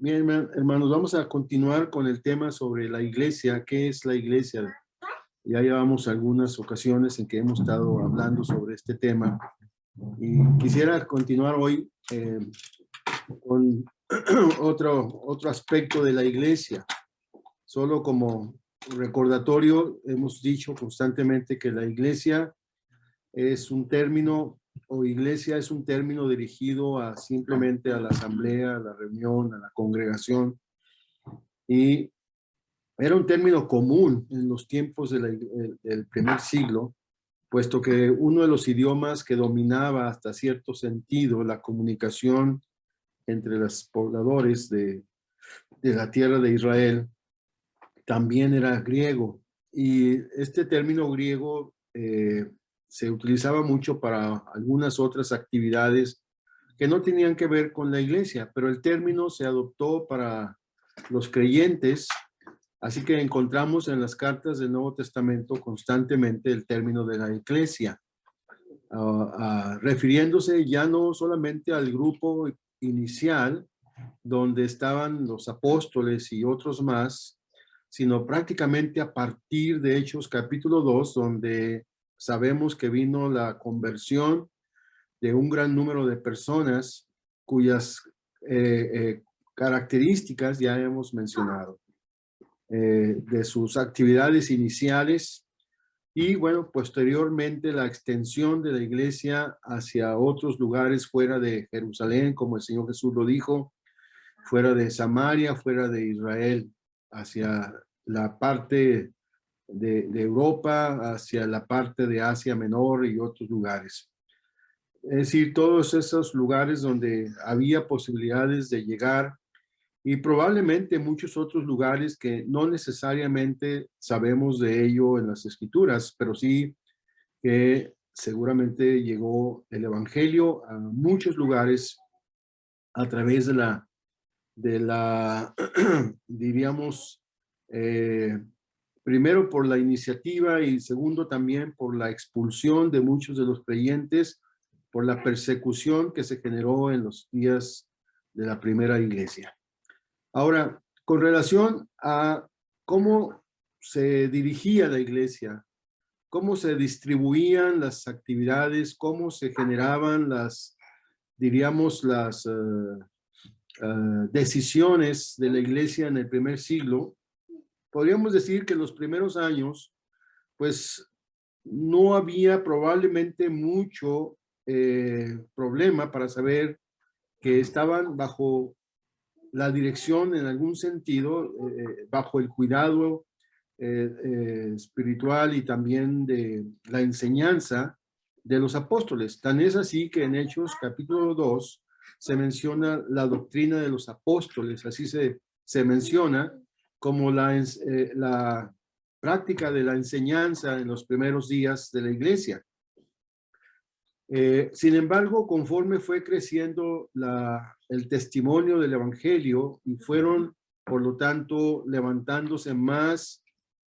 Bien, hermanos, vamos a continuar con el tema sobre la iglesia. ¿Qué es la iglesia? Ya llevamos algunas ocasiones en que hemos estado hablando sobre este tema y quisiera continuar hoy con otro aspecto de la iglesia. Solo como recordatorio, hemos dicho constantemente que la iglesia es un término, o iglesia es un término dirigido simplemente a la asamblea, a la reunión, a la congregación. Y era un término común en los tiempos del primer siglo, puesto que uno de los idiomas que dominaba hasta cierto sentido la comunicación entre los pobladores de la tierra de Israel también era griego. Y este término griego se utilizaba mucho para algunas otras actividades que no tenían que ver con la iglesia, pero el término se adoptó para los creyentes. Así que encontramos en las cartas del Nuevo Testamento constantemente el término de la iglesia, refiriéndose ya no solamente al grupo inicial, donde estaban los apóstoles y otros más, sino prácticamente a partir de Hechos capítulo 2, donde sabemos que vino la conversión de un gran número de personas cuyas características ya hemos mencionado. De sus actividades iniciales y bueno, posteriormente la extensión de la iglesia hacia otros lugares fuera de Jerusalén, como el Señor Jesús lo dijo, fuera de Samaria, fuera de Israel, hacia la parte de Europa, hacia la parte de Asia Menor y otros lugares. Es decir, todos esos lugares donde había posibilidades de llegar y probablemente muchos otros lugares que no necesariamente sabemos de ello en las escrituras, pero sí que seguramente llegó el evangelio a muchos lugares a través de la diríamos, primero por la iniciativa y segundo también por la expulsión de muchos de los creyentes, por la persecución que se generó en los días de la primera iglesia. Ahora, con relación a cómo se dirigía la iglesia, cómo se distribuían las actividades, cómo se generaban diríamos, las decisiones de la iglesia en el primer siglo, podríamos decir que en los primeros años, pues no había probablemente mucho problema para saber que estaban bajo la dirección en algún sentido, bajo el cuidado espiritual y también de la enseñanza de los apóstoles. Tan es así que en Hechos capítulo 2 se menciona la doctrina de los apóstoles, así se menciona como la práctica de la enseñanza en los primeros días de la iglesia. Sin embargo, conforme fue creciendo el testimonio del evangelio y fueron, por lo tanto, levantándose más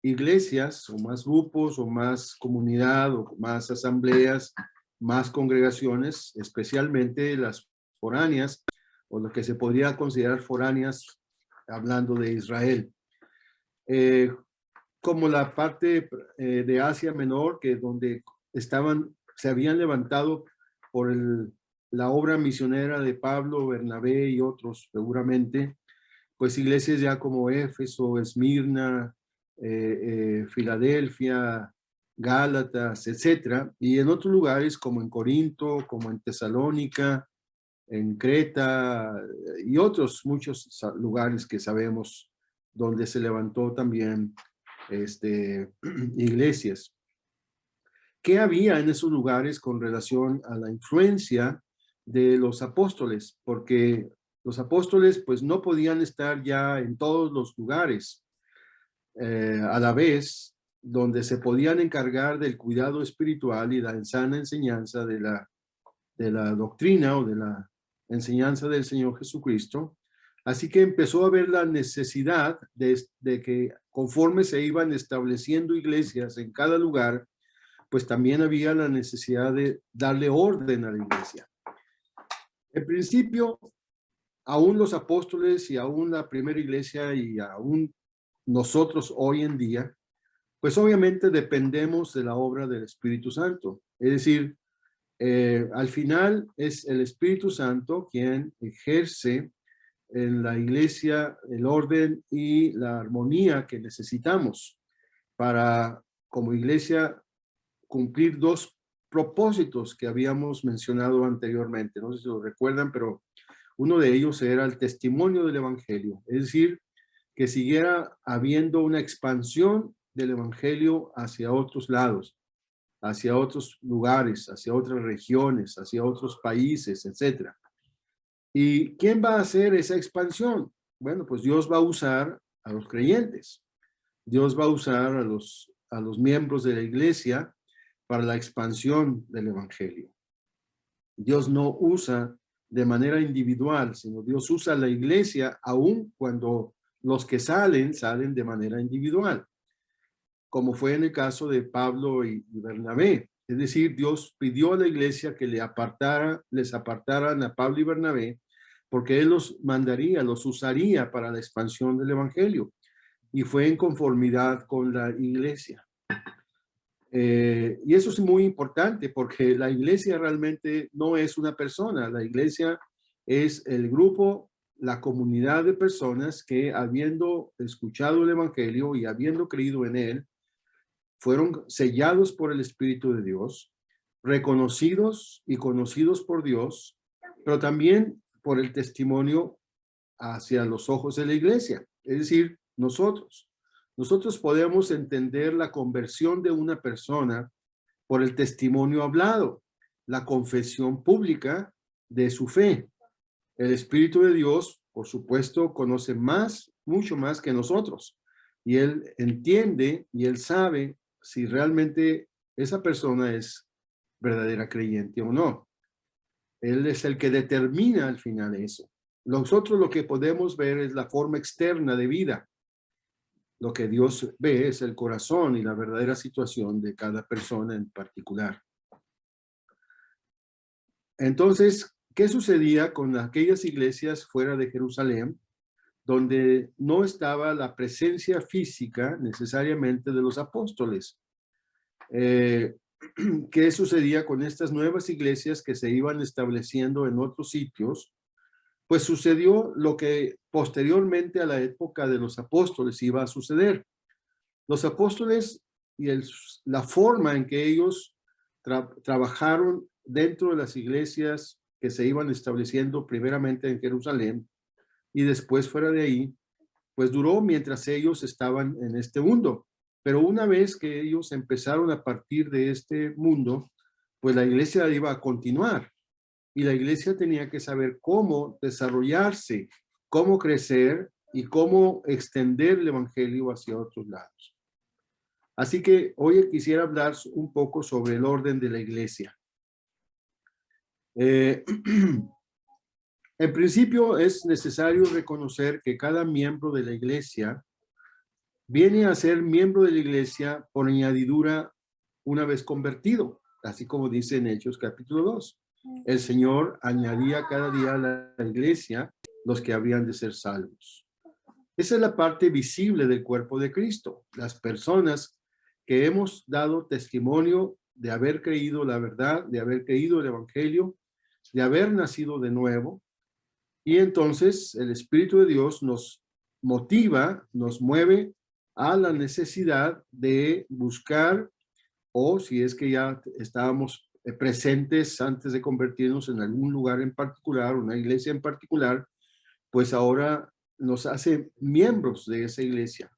iglesias o más grupos o más comunidad o más asambleas, más congregaciones, especialmente las foráneas o lo que se podría considerar foráneas hablando de Israel. Como la parte de Asia Menor, que donde se habían levantado por la obra misionera de Pablo, Bernabé y otros seguramente, pues iglesias ya como Éfeso, Esmirna, Filadelfia, Gálatas, etcétera, y en otros lugares como en Corinto, como en Tesalónica, en Creta y otros muchos lugares que sabemos donde se levantó también iglesias. ¿Qué había en esos lugares con relación a la influencia de los apóstoles? Porque los apóstoles pues no podían estar ya en todos los lugares a la vez, donde se podían encargar del cuidado espiritual y la sana enseñanza de la doctrina o de la enseñanza del Señor Jesucristo. Así que empezó a haber la necesidad de que conforme se iban estableciendo iglesias en cada lugar, pues también había la necesidad de darle orden a la iglesia. En principio, aún los apóstoles y aún la primera iglesia y aún nosotros hoy en día, pues obviamente dependemos de la obra del Espíritu Santo. Es decir, al final es el Espíritu Santo quien ejerce en la iglesia el orden y la armonía que necesitamos para, como iglesia, cumplir dos propósitos que habíamos mencionado anteriormente. No sé si lo recuerdan, pero uno de ellos era el testimonio del evangelio, es decir, que siguiera habiendo una expansión del evangelio hacia otros lados, hacia otros lugares, hacia otras regiones, hacia otros países, etcétera. ¿Y quién va a hacer esa expansión? Bueno, pues Dios va a usar a los creyentes. Dios va a usar a los miembros de la iglesia para la expansión del evangelio. Dios no usa de manera individual, sino Dios usa la iglesia aun cuando los que salen de manera individual, como fue en el caso de Pablo y Bernabé. Es decir, Dios pidió a la iglesia que les apartaran a Pablo y Bernabé, porque Él los mandaría, los usaría para la expansión del evangelio, y fue en conformidad con la iglesia. Y eso es muy importante porque la iglesia realmente no es una persona, la iglesia es el grupo, la comunidad de personas que habiendo escuchado el evangelio y habiendo creído en él, fueron sellados por el Espíritu de Dios, reconocidos y conocidos por Dios, pero también por el testimonio hacia los ojos de la iglesia, es decir, nosotros. Nosotros podemos entender la conversión de una persona por el testimonio hablado, la confesión pública de su fe. El Espíritu de Dios, por supuesto, conoce más, mucho más que nosotros. Y Él entiende y Él sabe si realmente esa persona es verdadera creyente o no. Él es el que determina al final eso. Nosotros lo que podemos ver es la forma externa de vida. Lo que Dios ve es el corazón y la verdadera situación de cada persona en particular. Entonces, ¿qué sucedía con aquellas iglesias fuera de Jerusalén, donde no estaba la presencia física necesariamente de los apóstoles? ¿Qué sucedía con estas nuevas iglesias que se iban estableciendo en otros sitios? Pues sucedió lo que posteriormente a la época de los apóstoles iba a suceder. Los apóstoles y la forma en que ellos trabajaron dentro de las iglesias que se iban estableciendo primeramente en Jerusalén y después fuera de ahí, pues duró mientras ellos estaban en este mundo. Pero una vez que ellos empezaron a partir de este mundo, pues la iglesia iba a continuar. Y la iglesia tenía que saber cómo desarrollarse, cómo crecer y cómo extender el evangelio hacia otros lados. Así que hoy quisiera hablar un poco sobre el orden de la iglesia. En principio es necesario reconocer que cada miembro de la iglesia viene a ser miembro de la iglesia por añadidura una vez convertido, así como dice en Hechos capítulo 2. El Señor añadía cada día a la iglesia los que habrían de ser salvos. Esa es la parte visible del cuerpo de Cristo, las personas que hemos dado testimonio de haber creído la verdad, de haber creído el evangelio, de haber nacido de nuevo. Y entonces el Espíritu de Dios nos motiva, nos mueve a la necesidad de buscar, o si es que ya estábamos presentes antes de convertirnos en algún lugar en particular, una iglesia en particular, pues ahora nos hace miembros de esa iglesia.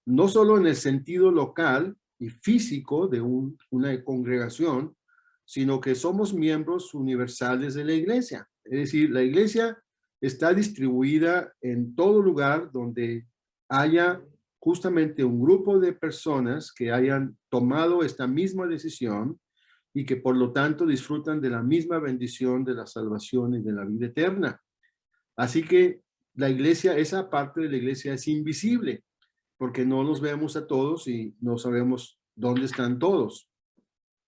No solo en el sentido local y físico de una congregación, sino que somos miembros universales de la iglesia. Es decir, la iglesia está distribuida en todo lugar donde haya justamente un grupo de personas que hayan tomado esta misma decisión y que por lo tanto disfrutan de la misma bendición de la salvación y de la vida eterna. Así que la iglesia, esa parte de la iglesia es invisible, porque no los vemos a todos y no sabemos dónde están todos,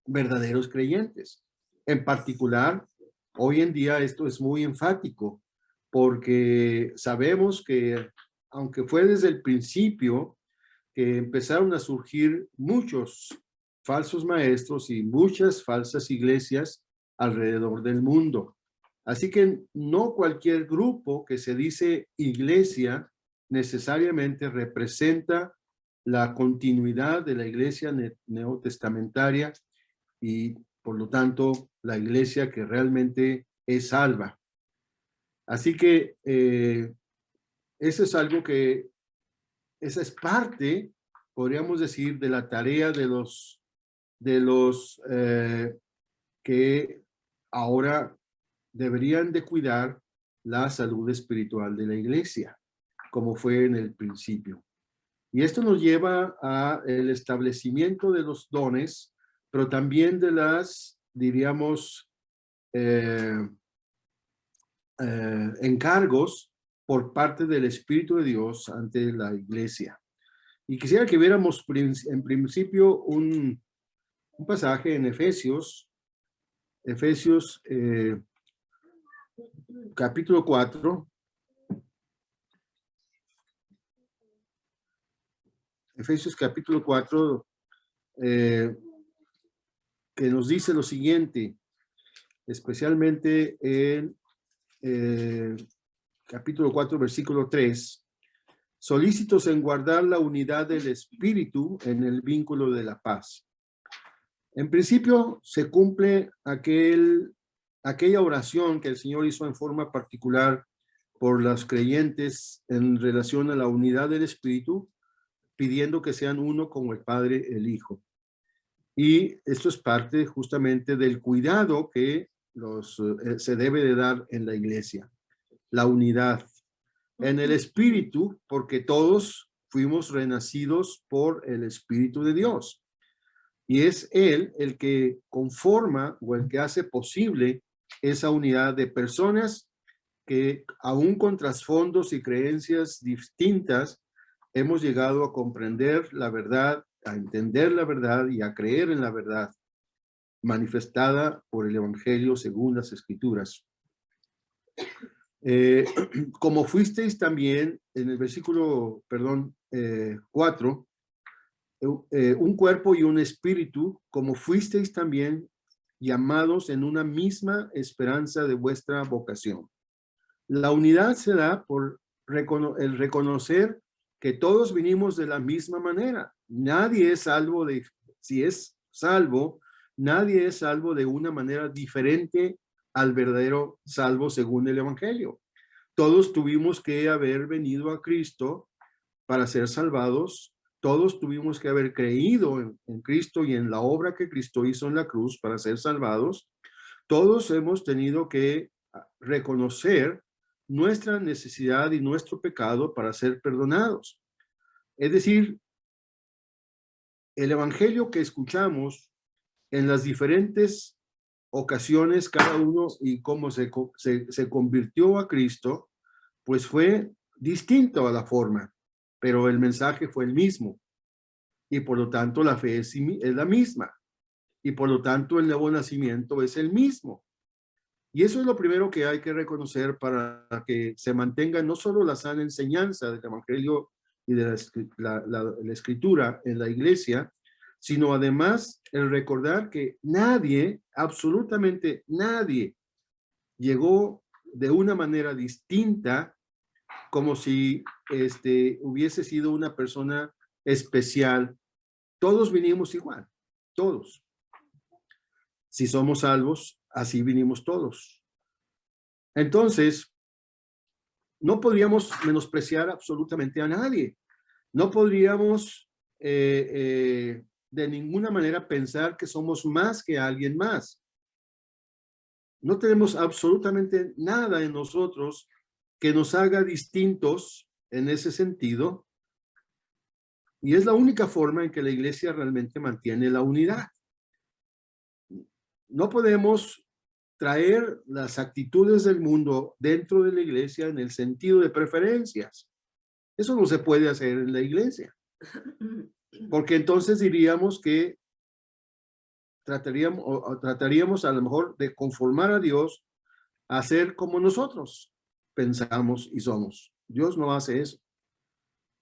verdaderos creyentes. En particular, hoy en día esto es muy enfático, porque sabemos que, aunque fue desde el principio que empezaron a surgir muchos falsos maestros y muchas falsas iglesias alrededor del mundo. Así que no cualquier grupo que se dice iglesia necesariamente representa la continuidad de la iglesia neotestamentaria y por lo tanto la iglesia que realmente es salva. Así que eso es algo que, esa es parte, podríamos decir, de la tarea de los que ahora deberían de cuidar la salud espiritual de la iglesia, como fue en el principio. Y esto nos lleva a el establecimiento de los dones, pero también de las, diríamos, encargos por parte del Espíritu de Dios ante la iglesia. Y quisiera que viéramos en principio un pasaje en Efesios capítulo 4. Efesios capítulo 4, que nos dice lo siguiente, especialmente en capítulo 4, versículo 3. Solícitos en guardar la unidad del espíritu en el vínculo de la paz. En principio se cumple aquella oración que el Señor hizo en forma particular por los creyentes en relación a la unidad del espíritu, pidiendo que sean uno como el Padre, el Hijo. Y esto es parte justamente del cuidado que se debe de dar en la iglesia. La unidad en el espíritu, porque todos fuimos renacidos por el Espíritu de Dios. Y es Él el que conforma o el que hace posible esa unidad de personas que aún con trasfondos y creencias distintas hemos llegado a comprender la verdad, a entender la verdad y a creer en la verdad manifestada por el Evangelio según las Escrituras. Como fuisteis también, en el versículo, 4, un cuerpo y un espíritu, como fuisteis también llamados en una misma esperanza de vuestra vocación. La unidad se da por el reconocer que todos vinimos de la misma manera. Nadie es salvo si es salvo, nadie es salvo de una manera diferente al verdadero salvo según el Evangelio. Todos tuvimos que haber venido a Cristo para ser salvados. Todos tuvimos que haber creído en Cristo y en la obra que Cristo hizo en la cruz para ser salvados. Todos hemos tenido que reconocer nuestra necesidad y nuestro pecado para ser perdonados. Es decir, el evangelio que escuchamos en las diferentes ocasiones, cada uno y cómo se convirtió a Cristo, pues fue distinto a la forma, pero el mensaje fue el mismo. Y por lo tanto la fe es la misma. Y por lo tanto el nuevo nacimiento es el mismo. Y eso es lo primero que hay que reconocer para que se mantenga no solo la sana enseñanza del evangelio y de la escritura en la iglesia, sino además el recordar que nadie, absolutamente nadie, llegó de una manera distinta, como si hubiese sido una persona especial. Todos vinimos igual, todos. Si somos salvos, así vinimos todos. Entonces, no podríamos menospreciar absolutamente a nadie. No podríamos de ninguna manera pensar que somos más que alguien más. No tenemos absolutamente nada en nosotros que nos haga distintos en ese sentido. Y es la única forma en que la iglesia realmente mantiene la unidad. No podemos traer las actitudes del mundo dentro de la iglesia en el sentido de preferencias. Eso no se puede hacer en la iglesia. Porque entonces diríamos que trataríamos a lo mejor de conformar a Dios a ser como nosotros. pensamos y somos. Dios no hace eso.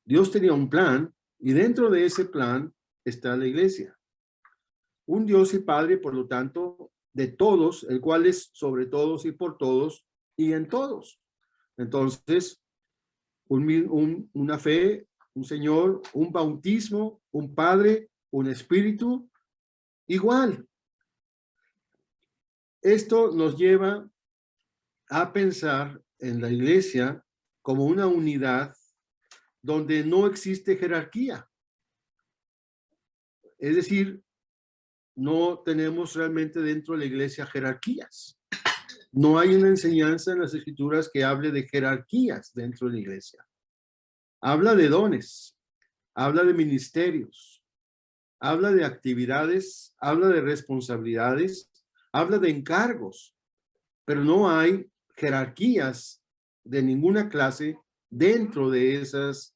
Dios tenía un plan y dentro de ese plan está la iglesia. Un Dios y Padre, por lo tanto, de todos, el cual es sobre todos y por todos y en todos. Entonces, una fe, un Señor, un bautismo, un Padre, un Espíritu, igual. Esto nos lleva a pensar en la iglesia como una unidad donde no existe jerarquía. Es decir, no tenemos realmente dentro de la iglesia jerarquías. No hay una enseñanza en las escrituras que hable de jerarquías dentro de la iglesia. Habla de dones, habla de ministerios, habla de actividades, habla de responsabilidades, habla de encargos, pero no hay jerarquías de ninguna clase dentro de esas,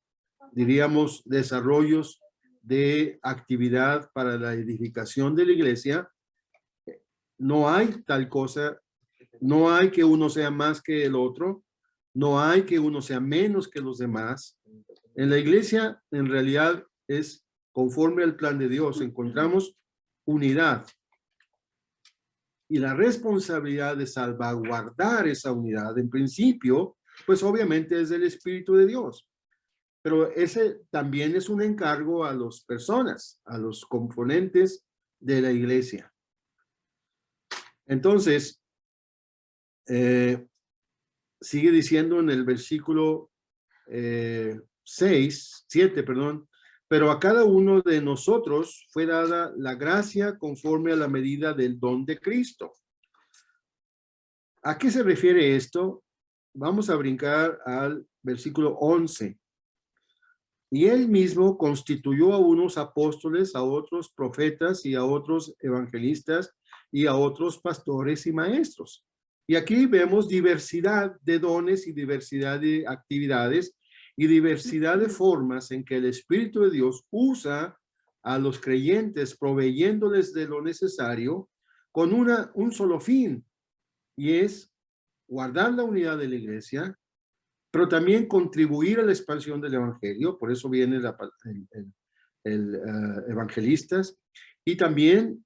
diríamos, desarrollos de actividad para la edificación de la iglesia. No hay tal cosa, no hay que uno sea más que el otro, no hay que uno sea menos que los demás. En la iglesia, en realidad, es conforme al plan de Dios, encontramos unidad y la responsabilidad de salvaguardar esa unidad, en principio, pues obviamente es del Espíritu de Dios. Pero ese también es un encargo a las personas, a los componentes de la iglesia. Entonces, sigue diciendo en el versículo 7, pero a cada uno de nosotros fue dada la gracia conforme a la medida del don de Cristo. ¿A qué se refiere esto? Vamos a brincar al versículo 11. Y él mismo constituyó a unos apóstoles, a otros profetas y a otros evangelistas y a otros pastores y maestros. Y aquí vemos diversidad de dones y diversidad de actividades y diversidad de formas en que el Espíritu de Dios usa a los creyentes proveyéndoles de lo necesario con un solo fin, y es guardar la unidad de la iglesia, pero también contribuir a la expansión del evangelio. Por eso viene evangelistas, y también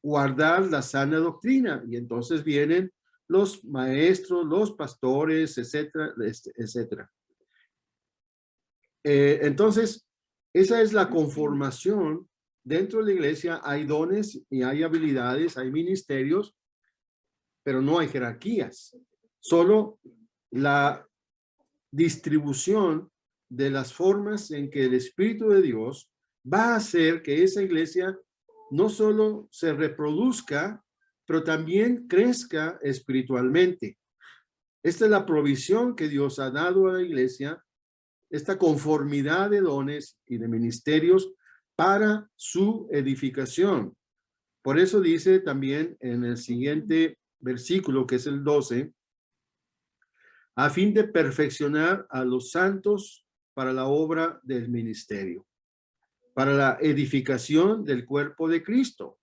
guardar la sana doctrina, y entonces vienen los maestros, los pastores, etcétera, etcétera. Entonces, esa es la conformación. Dentro de la iglesia hay dones y hay habilidades, hay ministerios, pero no hay jerarquías. Solo la distribución de las formas en que el Espíritu de Dios va a hacer que esa iglesia no solo se reproduzca, pero también crezca espiritualmente. Esta es la provisión que Dios ha dado a la iglesia, esta conformidad de dones y de ministerios para su edificación. Por eso dice también en el siguiente versículo, que es el 12, a fin de perfeccionar a los santos para la obra del ministerio, para la edificación del cuerpo de Cristo,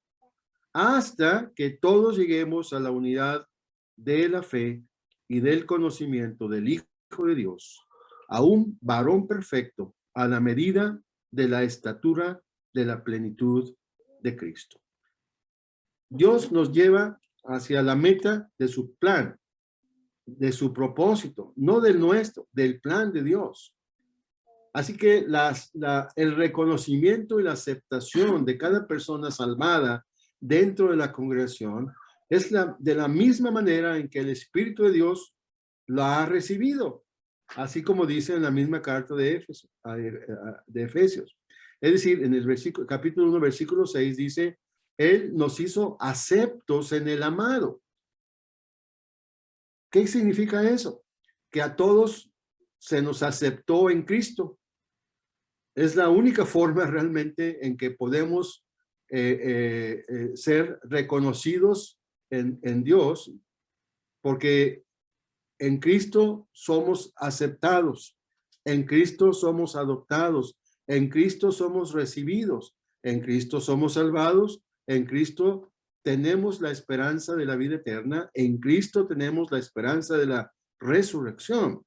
hasta que todos lleguemos a la unidad de la fe y del conocimiento del Hijo de Dios, a un varón perfecto, a la medida de la estatura de la plenitud de Cristo. Dios nos lleva hacia la meta de su plan, de su propósito, no del nuestro, del plan de Dios. Así que el reconocimiento y la aceptación de cada persona salvada dentro de la congregación es de la misma manera en que el Espíritu de Dios lo ha recibido, así como dice en la misma carta de Efesios. Es decir, en el capítulo 1, versículo 6 dice, Él nos hizo aceptos en el amado. ¿Qué significa eso? Que a todos se nos aceptó en Cristo. Es la única forma realmente en que podemos ser reconocidos en Dios, porque en Cristo somos aceptados, en Cristo somos adoptados, en Cristo somos recibidos, en Cristo somos salvados, en Cristo tenemos la esperanza de la vida eterna, en Cristo tenemos la esperanza de la resurrección.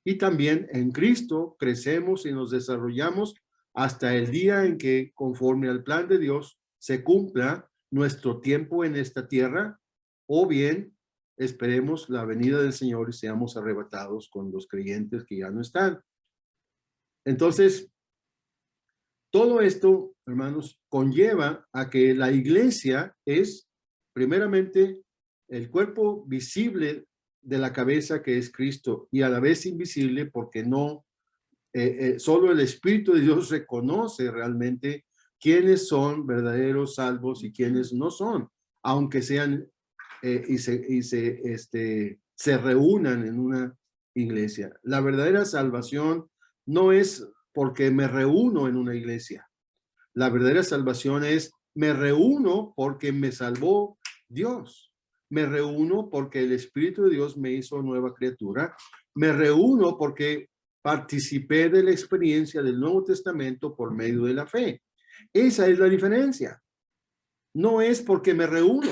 Y también en Cristo crecemos y nos desarrollamos hasta el día en que, conforme al plan de Dios, se cumpla nuestro tiempo en esta tierra, o bien esperemos la venida del Señor y seamos arrebatados con los creyentes que ya no están. Entonces, todo esto, hermanos, conlleva a que la iglesia es, primeramente, el cuerpo visible de la cabeza, que es Cristo, y a la vez invisible, porque no, solo el Espíritu de Dios reconoce realmente quiénes son verdaderos salvos y quiénes no son, aunque sean se reúnan en una iglesia. La verdadera salvación no es porque me reúno en una iglesia. La verdadera salvación es, me reúno porque me salvó Dios. Me reúno porque el Espíritu de Dios me hizo nueva criatura. Me reúno porque participé de la experiencia del Nuevo Testamento por medio de la fe. Esa es la diferencia. No es porque me reúno.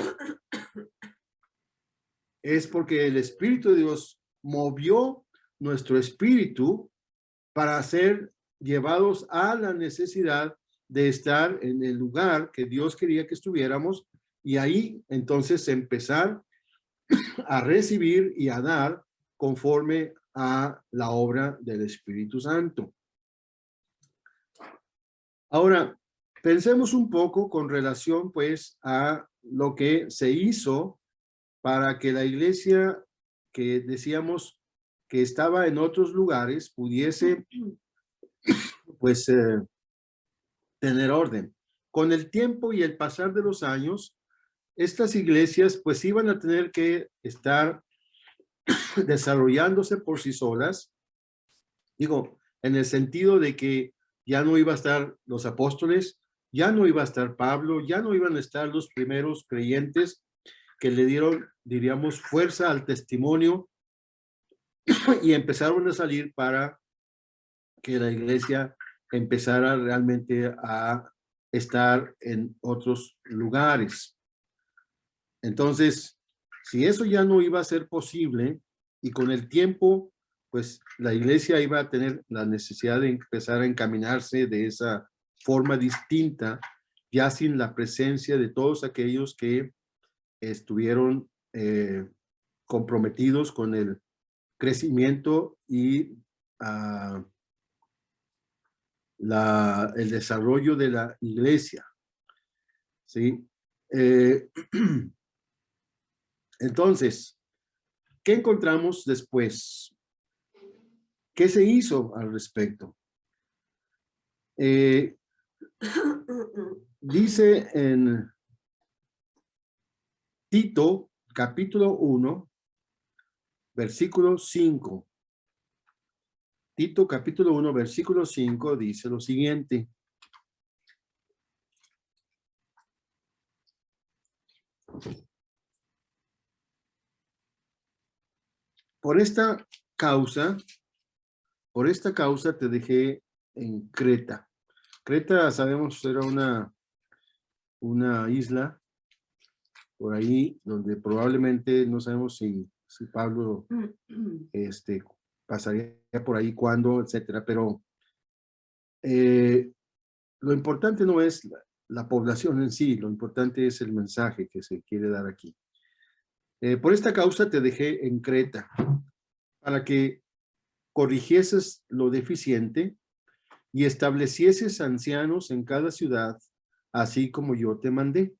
Es porque el Espíritu de Dios movió nuestro espíritu para ser llevados a la necesidad de estar en el lugar que Dios quería que estuviéramos, y ahí entonces empezar a recibir y a dar conforme a la obra del Espíritu Santo. Ahora, pensemos un poco con relación pues a lo que se hizo para que la iglesia, que decíamos que estaba en otros lugares, pudiese pues tener orden. Con el tiempo y el pasar de los años, estas iglesias pues iban a tener que estar desarrollándose por sí solas. Digo, en el sentido de que ya no iba a estar los apóstoles, ya no iba a estar Pablo, ya no iban a estar los primeros creyentes que le dieron, diríamos, fuerza al testimonio y empezaron a salir para que la iglesia empezara realmente a estar en otros lugares. Entonces, si eso ya no iba a ser posible, y con el tiempo, pues la iglesia iba a tener la necesidad de empezar a encaminarse de esa forma distinta, ya sin la presencia de todos aquellos que estuvieron comprometidos con el crecimiento y el desarrollo de la iglesia. ¿Sí? Entonces, ¿qué encontramos después? ¿Qué se hizo al respecto? Dice en Tito, capítulo 1, versículo 5. Tito, capítulo 1, versículo 5, dice lo siguiente. Por esta causa te dejé en Creta. Creta, sabemos, era una isla por ahí donde probablemente, no sabemos si Pablo pasaría por ahí, cuándo, etcétera, pero lo importante no es la población en sí, lo importante es el mensaje que se quiere dar aquí. Por esta causa te dejé en Creta, para que corrigieses lo deficiente y establecieses ancianos en cada ciudad, así como yo te mandé.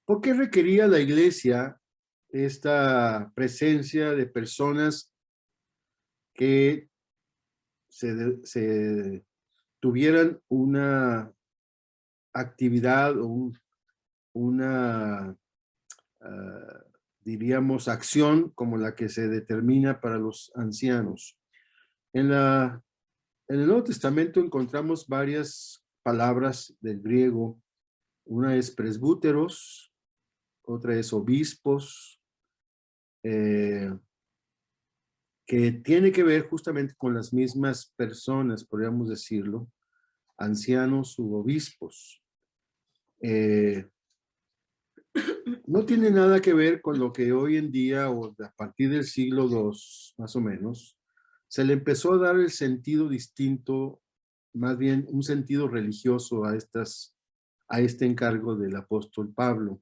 ¿Por qué requería la iglesia esta presencia de personas que se tuvieran una actividad o una, diríamos, acción como la que se determina para los ancianos? En el Nuevo Testamento encontramos varias palabras del griego. Una es presbúteros, otra es obispos, que tiene que ver justamente con las mismas personas, podríamos decirlo, ancianos u obispos. no tiene nada que ver con lo que hoy en día, o a partir del siglo II, más o menos, se le empezó a dar el sentido distinto, más bien un sentido religioso a este encargo del apóstol Pablo.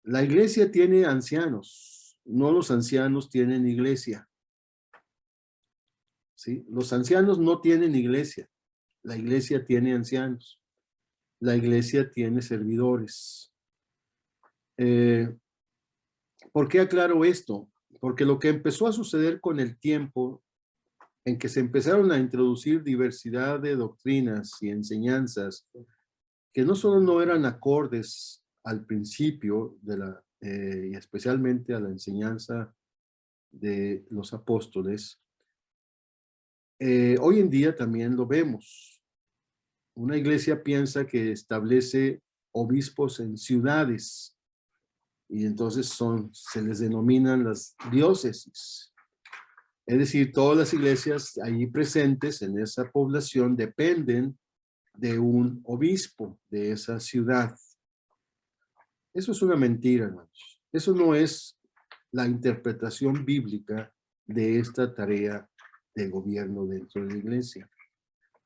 La iglesia tiene ancianos, no los ancianos tienen iglesia. ¿Sí? Los ancianos no tienen iglesia, la iglesia tiene ancianos, la iglesia tiene servidores. ¿Por qué aclaro esto? Porque lo que empezó a suceder con el tiempo en que se empezaron a introducir diversidad de doctrinas y enseñanzas que no solo no eran acordes al principio y especialmente a la enseñanza de los apóstoles, hoy en día también lo vemos. Una iglesia piensa que establece obispos en ciudades y entonces se les denominan las diócesis. Es decir, todas las iglesias ahí presentes en esa población dependen de un obispo de esa ciudad. Eso es una mentira, hermanos. Eso no es la interpretación bíblica de esta tarea de gobierno dentro de la iglesia.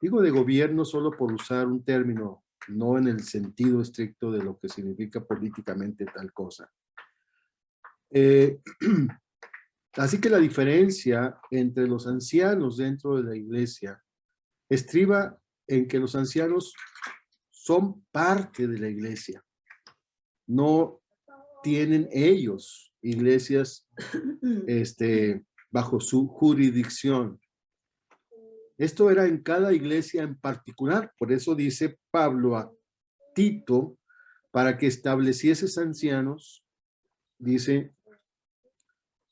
Digo de gobierno solo por usar un término, no en el sentido estricto de lo que significa políticamente tal cosa. Así que la diferencia entre los ancianos dentro de la iglesia estriba en que los ancianos son parte de la iglesia. No tienen ellos iglesias bajo su jurisdicción. Esto era en cada iglesia en particular. Por eso dice Pablo a Tito, para que establecieses ancianos, dice,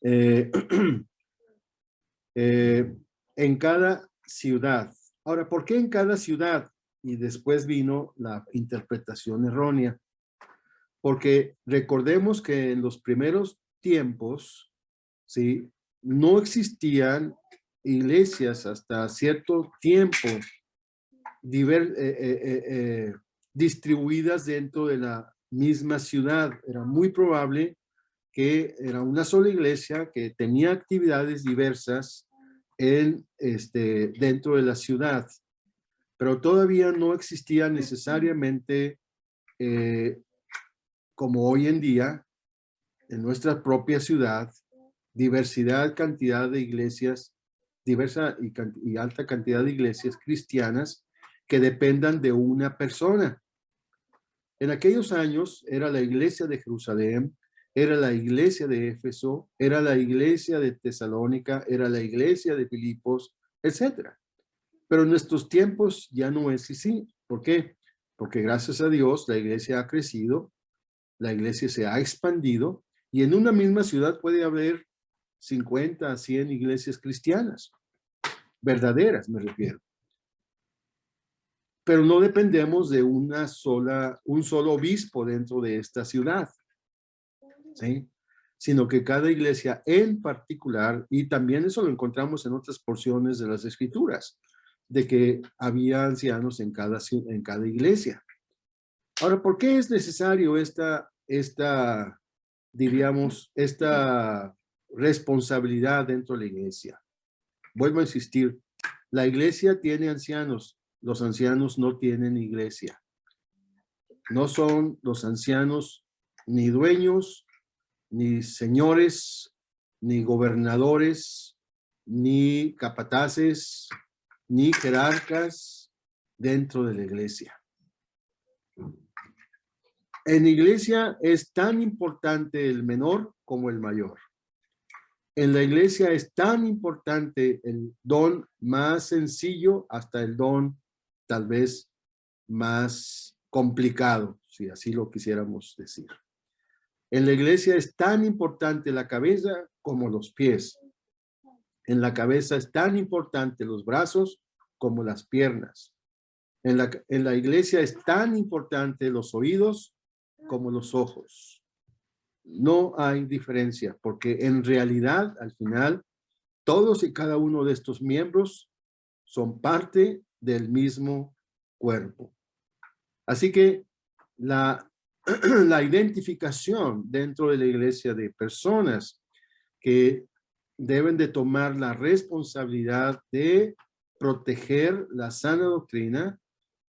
en cada ciudad. Ahora, ¿por qué en cada ciudad? Y después vino la interpretación errónea. Porque recordemos que en los primeros tiempos, ¿sí?, no existían iglesias hasta cierto tiempo distribuidas dentro de la misma ciudad. Era muy probable que era una sola iglesia que tenía actividades diversas dentro de la ciudad, pero todavía no existía necesariamente, como hoy en día, en nuestra propia ciudad, cantidad de iglesias, diversa y alta cantidad de iglesias cristianas que dependan de una persona. En aquellos años era la iglesia de Jerusalén, era la iglesia de Éfeso, era la iglesia de Tesalónica, era la iglesia de Filipos, etc. Pero en nuestros tiempos ya no es así. ¿Por qué? Porque gracias a Dios la iglesia ha crecido, la iglesia se ha expandido y en una misma ciudad puede haber 50 a 100 iglesias cristianas, verdaderas me refiero. Pero no dependemos de un solo obispo dentro de esta ciudad, ¿sí? Sino que cada iglesia en particular, y también eso lo encontramos en otras porciones de las Escrituras, de que había ancianos en cada iglesia. Ahora, ¿por qué es necesario esta responsabilidad dentro de la iglesia? Vuelvo a insistir, la iglesia tiene ancianos, los ancianos no tienen iglesia. No son los ancianos ni dueños, ni señores, ni gobernadores, ni capataces, ni jerarcas dentro de la iglesia. En la iglesia es tan importante el menor como el mayor. En la iglesia es tan importante el don más sencillo hasta el don tal vez más complicado, si así lo quisiéramos decir. En la iglesia es tan importante la cabeza como los pies. En la cabeza es tan importante los brazos como las piernas. En la iglesia es tan importante los oídos como los ojos. No hay diferencia, porque en realidad, al final, todos y cada uno de estos miembros son parte del mismo cuerpo. Así que la la identificación dentro de la iglesia de personas que deben de tomar la responsabilidad de proteger la sana doctrina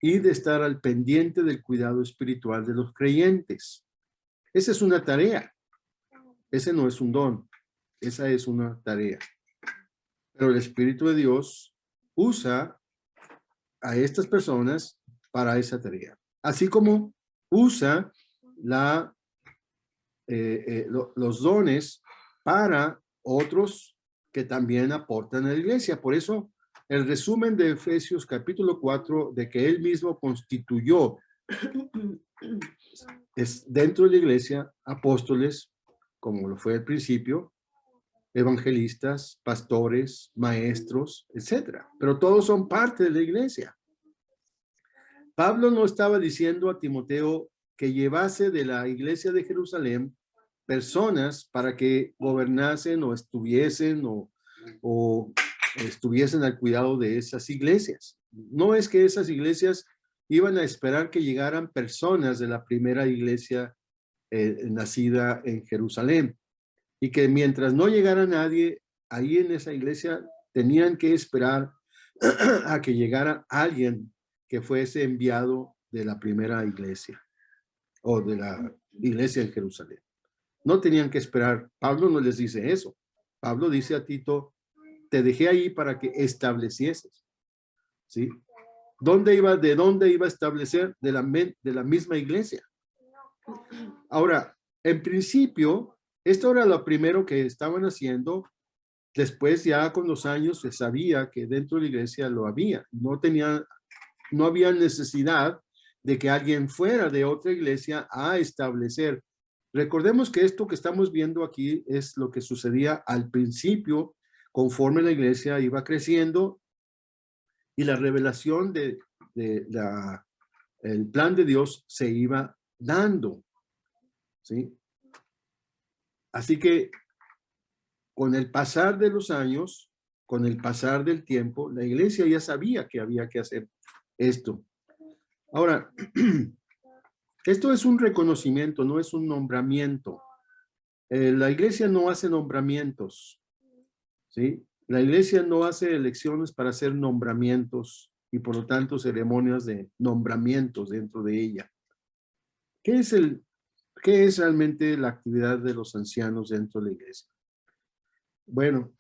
y de estar al pendiente del cuidado espiritual de los creyentes. Esa es una tarea. Ese no es un don. Esa es una tarea. Pero el Espíritu de Dios usa a estas personas para esa tarea. Así como usa los dones para otros que también aportan a la iglesia. Por eso, el resumen de Efesios capítulo 4, de que él mismo constituyó es dentro de la iglesia apóstoles, como lo fue al principio, evangelistas, pastores, maestros, etcétera. Pero todos son parte de la iglesia. Pablo no estaba diciendo a Timoteo que llevase de la iglesia de Jerusalén personas para que gobernasen o estuviesen estuviesen al cuidado de esas iglesias. No es que esas iglesias iban a esperar que llegaran personas de la primera iglesia nacida en Jerusalén y que mientras no llegara nadie ahí en esa iglesia tenían que esperar a que llegara alguien que fuese enviado de la primera iglesia o de la iglesia en Jerusalén. No tenían que esperar. Pablo no les dice eso. Pablo dice a Tito, te dejé ahí para que establecieses. ¿Sí? ¿De dónde iba a establecer? De la misma iglesia. Ahora, en principio, esto era lo primero que estaban haciendo. Después, ya con los años, se sabía que dentro de la iglesia lo había. No había necesidad de que alguien fuera de otra iglesia a establecer. Recordemos que esto que estamos viendo aquí es lo que sucedía al principio, conforme la iglesia iba creciendo y la revelación el plan de Dios se iba dando. ¿Sí? Así que con el pasar de los años, con el pasar del tiempo, la iglesia ya sabía que había que hacer esto. Ahora, esto es un reconocimiento, no es un nombramiento. La iglesia no hace nombramientos, ¿sí? La iglesia no hace elecciones para hacer nombramientos y por lo tanto ceremonias de nombramientos dentro de ella. ¿Qué es realmente la actividad de los ancianos dentro de la iglesia? Bueno,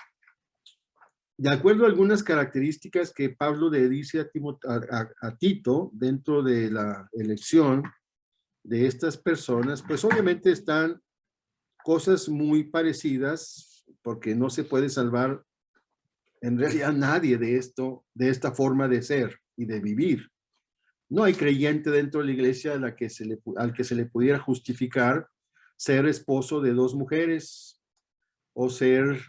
de acuerdo a algunas características que Pablo le dice a Tito dentro de la elección de estas personas, pues obviamente están cosas muy parecidas, porque no se puede salvar en realidad nadie de esto, de esta forma de ser y de vivir. No hay creyente dentro de la iglesia al que se le pudiera justificar ser esposo de 2 mujeres, o ser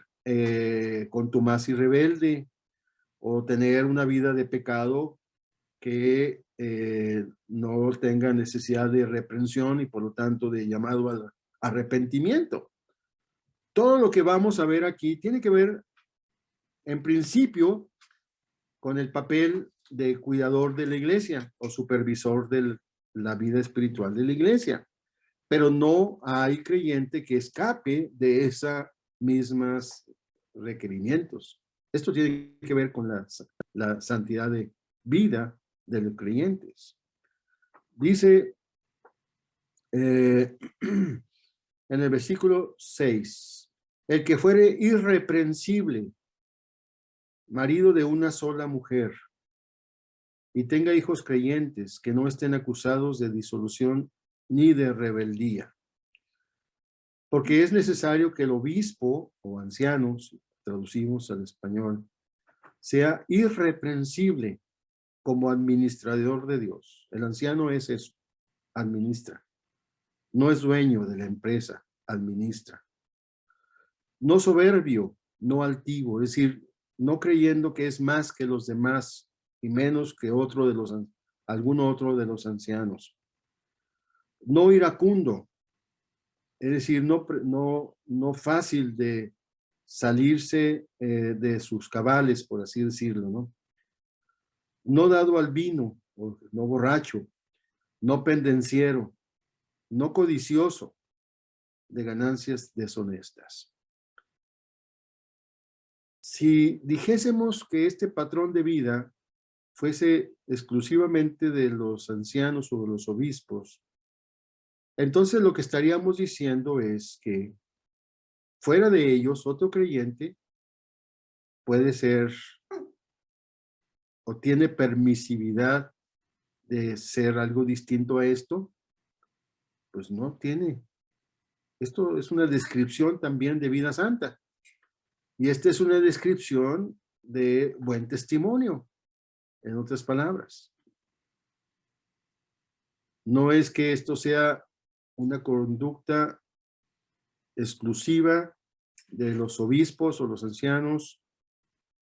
contumaz y rebelde, o tener una vida de pecado que no tenga necesidad de reprensión y por lo tanto de llamado al arrepentimiento. Todo lo que vamos a ver aquí tiene que ver, en principio, con el papel de cuidador de la iglesia o supervisor de la vida espiritual de la iglesia. Pero no hay creyente que escape de esos mismos requerimientos. Esto tiene que ver con la santidad de vida de los creyentes. Dice en el versículo 6, el que fuere irreprensible, marido de una sola mujer, y tenga hijos creyentes que no estén acusados de disolución ni de rebeldía. Porque es necesario que el obispo o anciano, si traducimos al español, sea irreprensible como administrador de Dios. El anciano es eso, administra. No es dueño de la empresa, administra. No soberbio, no altivo, es decir, no creyendo que es más que los demás y menos que algún otro de los ancianos. No iracundo, es decir, no fácil de salirse de sus cabales, por así decirlo, ¿no? No dado al vino, no borracho, no pendenciero, no codicioso de ganancias deshonestas. Si dijésemos que este patrón de vida fuese exclusivamente de los ancianos o de los obispos, entonces lo que estaríamos diciendo es que fuera de ellos, otro creyente puede ser o tiene permisividad de ser algo distinto a esto. Pues no tiene. Esto es una descripción también de vida santa. Y esta es una descripción de buen testimonio, en otras palabras. No es que esto sea una conducta exclusiva de los obispos o los ancianos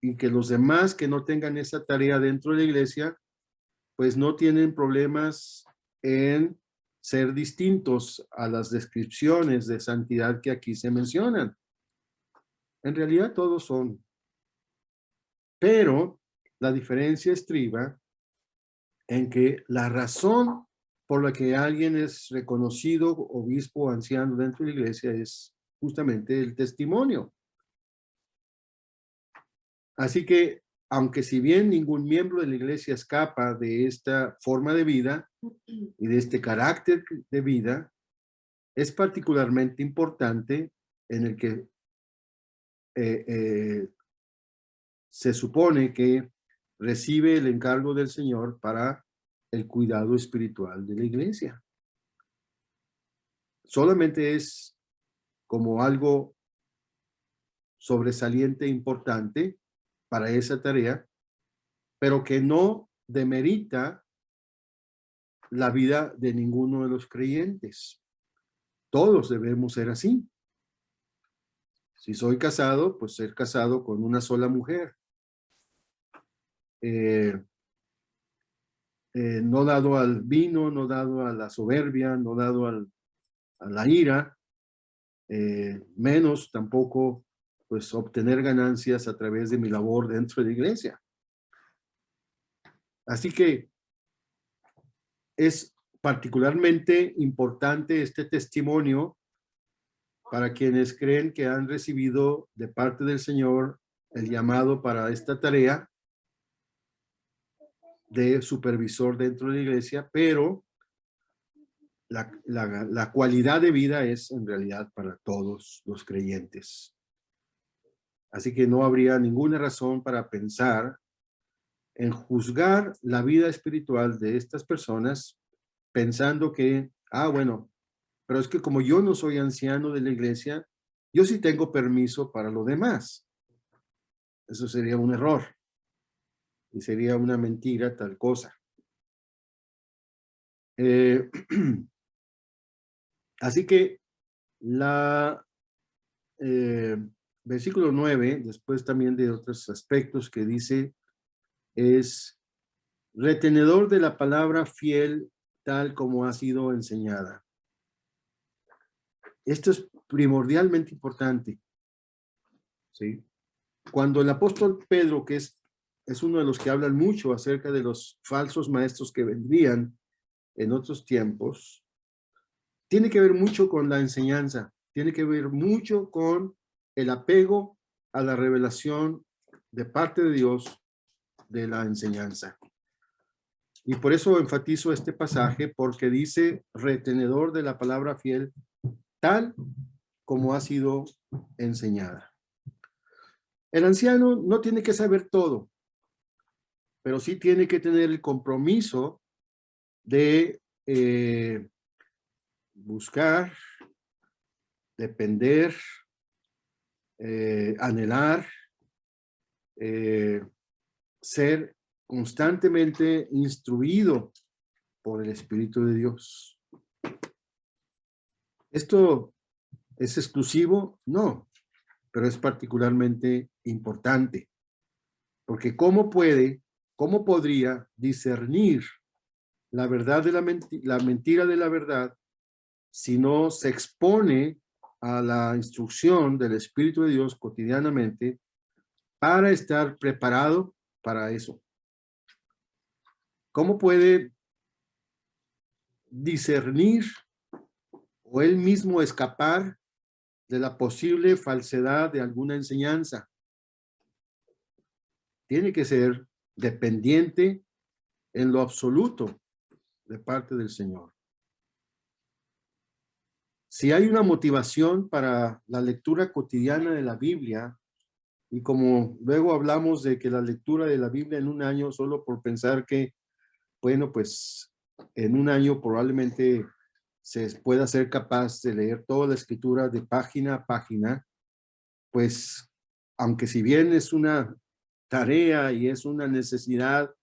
y que los demás que no tengan esa tarea dentro de la iglesia, pues no tienen problemas en ser distintos a las descripciones de santidad que aquí se mencionan. En realidad todos son. Pero la diferencia estriba en que la razón por la que alguien es reconocido obispo o anciano dentro de la iglesia es justamente el testimonio. Así que, aunque si bien ningún miembro de la iglesia escapa de esta forma de vida y de este carácter de vida, es particularmente importante en el que se supone que recibe el encargo del Señor para el cuidado espiritual de la iglesia. Solamente es como algo sobresaliente, importante para esa tarea, pero que no demerita la vida de ninguno de los creyentes. Todos debemos ser así. Si soy casado, pues ser casado con una sola mujer. No dado al vino, no dado a la soberbia, no dado a la ira, menos tampoco pues obtener ganancias a través de mi labor dentro de la iglesia. Así que es particularmente importante este testimonio para quienes creen que han recibido de parte del Señor el llamado para esta tarea de supervisor dentro de la iglesia, pero la cualidad de vida es en realidad para todos los creyentes. Así que no habría ninguna razón para pensar en juzgar la vida espiritual de estas personas pensando que, bueno, pero es que como yo no soy anciano de la iglesia, yo sí tengo permiso para lo demás. Eso sería un error y sería una mentira tal cosa. Así que versículo 9, después también de otros aspectos que dice, es retenedor de la palabra fiel tal como ha sido enseñada. Esto es primordialmente importante, ¿sí? Cuando el apóstol Pedro, que es uno de los que hablan mucho acerca de los falsos maestros que vendrían en otros tiempos, tiene que ver mucho con la enseñanza, tiene que ver mucho con el apego a la revelación de parte de Dios de la enseñanza. Y por eso enfatizo este pasaje, porque dice retenedor de la palabra fiel, tal como ha sido enseñada. El anciano no tiene que saber todo, pero sí tiene que tener el compromiso de buscar, depender, anhelar, ser constantemente instruido por el Espíritu de Dios. ¿Esto es exclusivo? No, pero es particularmente importante, porque ¿cómo podría discernir la verdad de la mentira de la verdad si no se expone a la instrucción del Espíritu de Dios cotidianamente para estar preparado para eso? ¿Cómo puede discernir o él mismo escapar de la posible falsedad de alguna enseñanza. Tiene que ser dependiente en lo absoluto de parte del Señor. Si hay una motivación para la lectura cotidiana de la Biblia, y como luego hablamos de que la lectura de la Biblia en un año, solo por pensar que, bueno, pues en un año probablemente se pueda ser capaz de leer toda la escritura de página a página, pues aunque si bien es una tarea y es una necesidad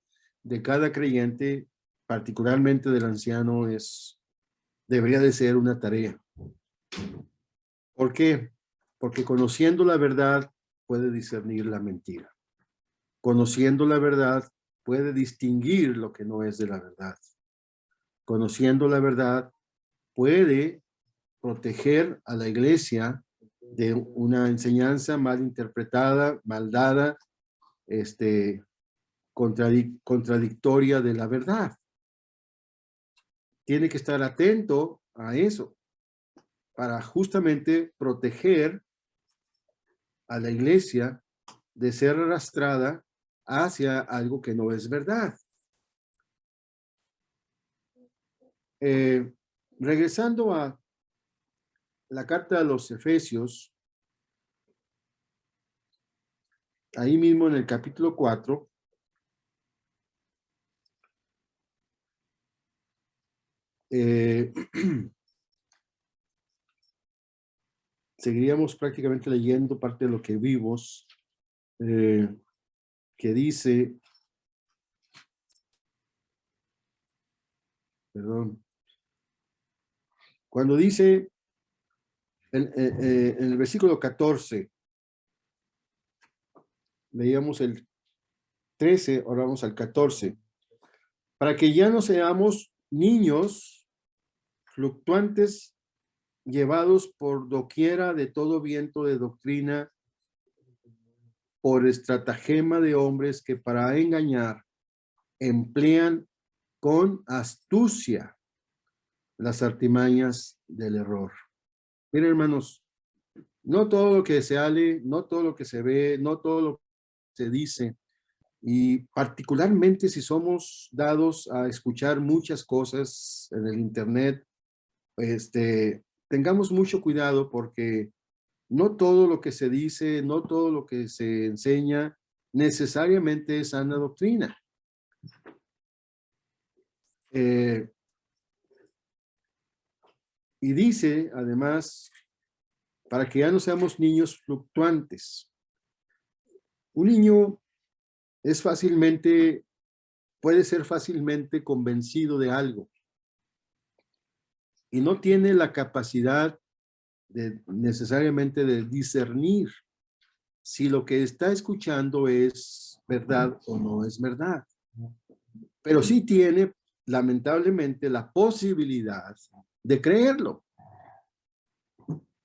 de cada creyente, particularmente del anciano, debería de ser una tarea. ¿Por qué? Porque conociendo la verdad puede discernir la mentira. Conociendo la verdad puede distinguir lo que no es de la verdad. Conociendo la verdad puede proteger a la iglesia de una enseñanza mal interpretada, mal dada, contradictoria de la verdad. Tiene que estar atento a eso para justamente proteger a la iglesia de ser arrastrada hacia algo que no es verdad. Regresando a la carta a los Efesios, ahí mismo en el capítulo 4, seguiríamos prácticamente leyendo parte de lo que vimos, que dice, perdón, cuando dice en el versículo 14, leíamos el 13, ahora vamos al 14, para que ya no seamos niños fluctuantes llevados por doquiera de todo viento de doctrina, por estratagema de hombres que para engañar emplean con astucia las artimañas del error. Miren, hermanos, no todo lo que se sale, no todo lo que se ve, no todo lo que se dice, y particularmente si somos dados a escuchar muchas cosas en el internet, tengamos mucho cuidado porque no todo lo que se dice, no todo lo que se enseña necesariamente es sana doctrina. Y dice, además, para que ya no seamos niños fluctuantes. Un niño puede ser fácilmente convencido de algo y no tiene la capacidad necesariamente de discernir si lo que está escuchando es verdad o no es verdad. Pero sí tiene, lamentablemente, la posibilidad de creerlo.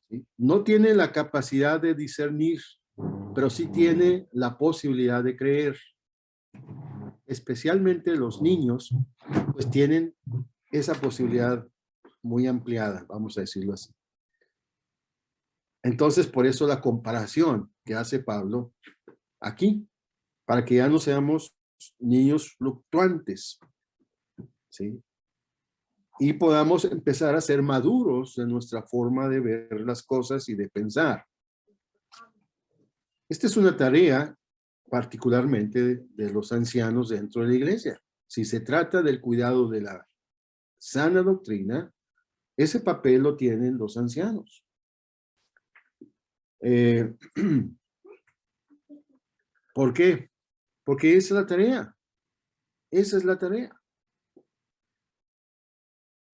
¿Sí? No tiene la capacidad de discernir, pero sí tiene la posibilidad de creer. Especialmente los niños, pues tienen esa posibilidad muy ampliada, vamos a decirlo así. Entonces, por eso la comparación que hace Pablo aquí, para que ya no seamos niños fluctuantes, ¿sí? Y podamos empezar a ser maduros en nuestra forma de ver las cosas y de pensar. Esta es una tarea particularmente de los ancianos dentro de la iglesia. Si se trata del cuidado de la sana doctrina, ese papel lo tienen los ancianos. ¿Por qué? Porque esa es la tarea. Esa es la tarea.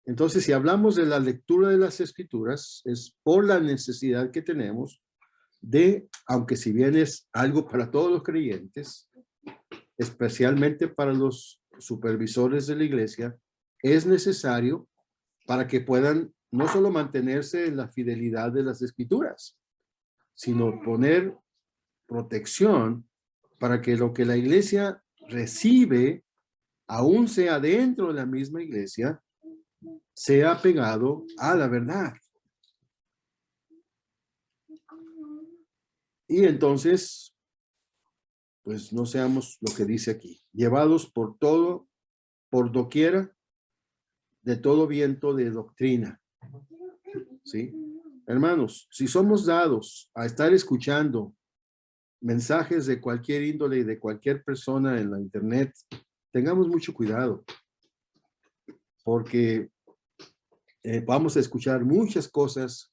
Entonces, si hablamos de la lectura de las escrituras, es por la necesidad que tenemos de, aunque si bien es algo para todos los creyentes, especialmente para los supervisores de la iglesia, es necesario para que puedan no solo mantenerse en la fidelidad de las escrituras, sino poner protección para que lo que la iglesia recibe, aún sea dentro de la misma iglesia, sea apegado a la verdad. Y entonces, pues no seamos lo que dice aquí, llevados por todo, por doquiera, de todo viento de doctrina. ¿Sí? Hermanos, si somos dados a estar escuchando mensajes de cualquier índole y de cualquier persona en la internet, tengamos mucho cuidado, porque vamos a escuchar muchas cosas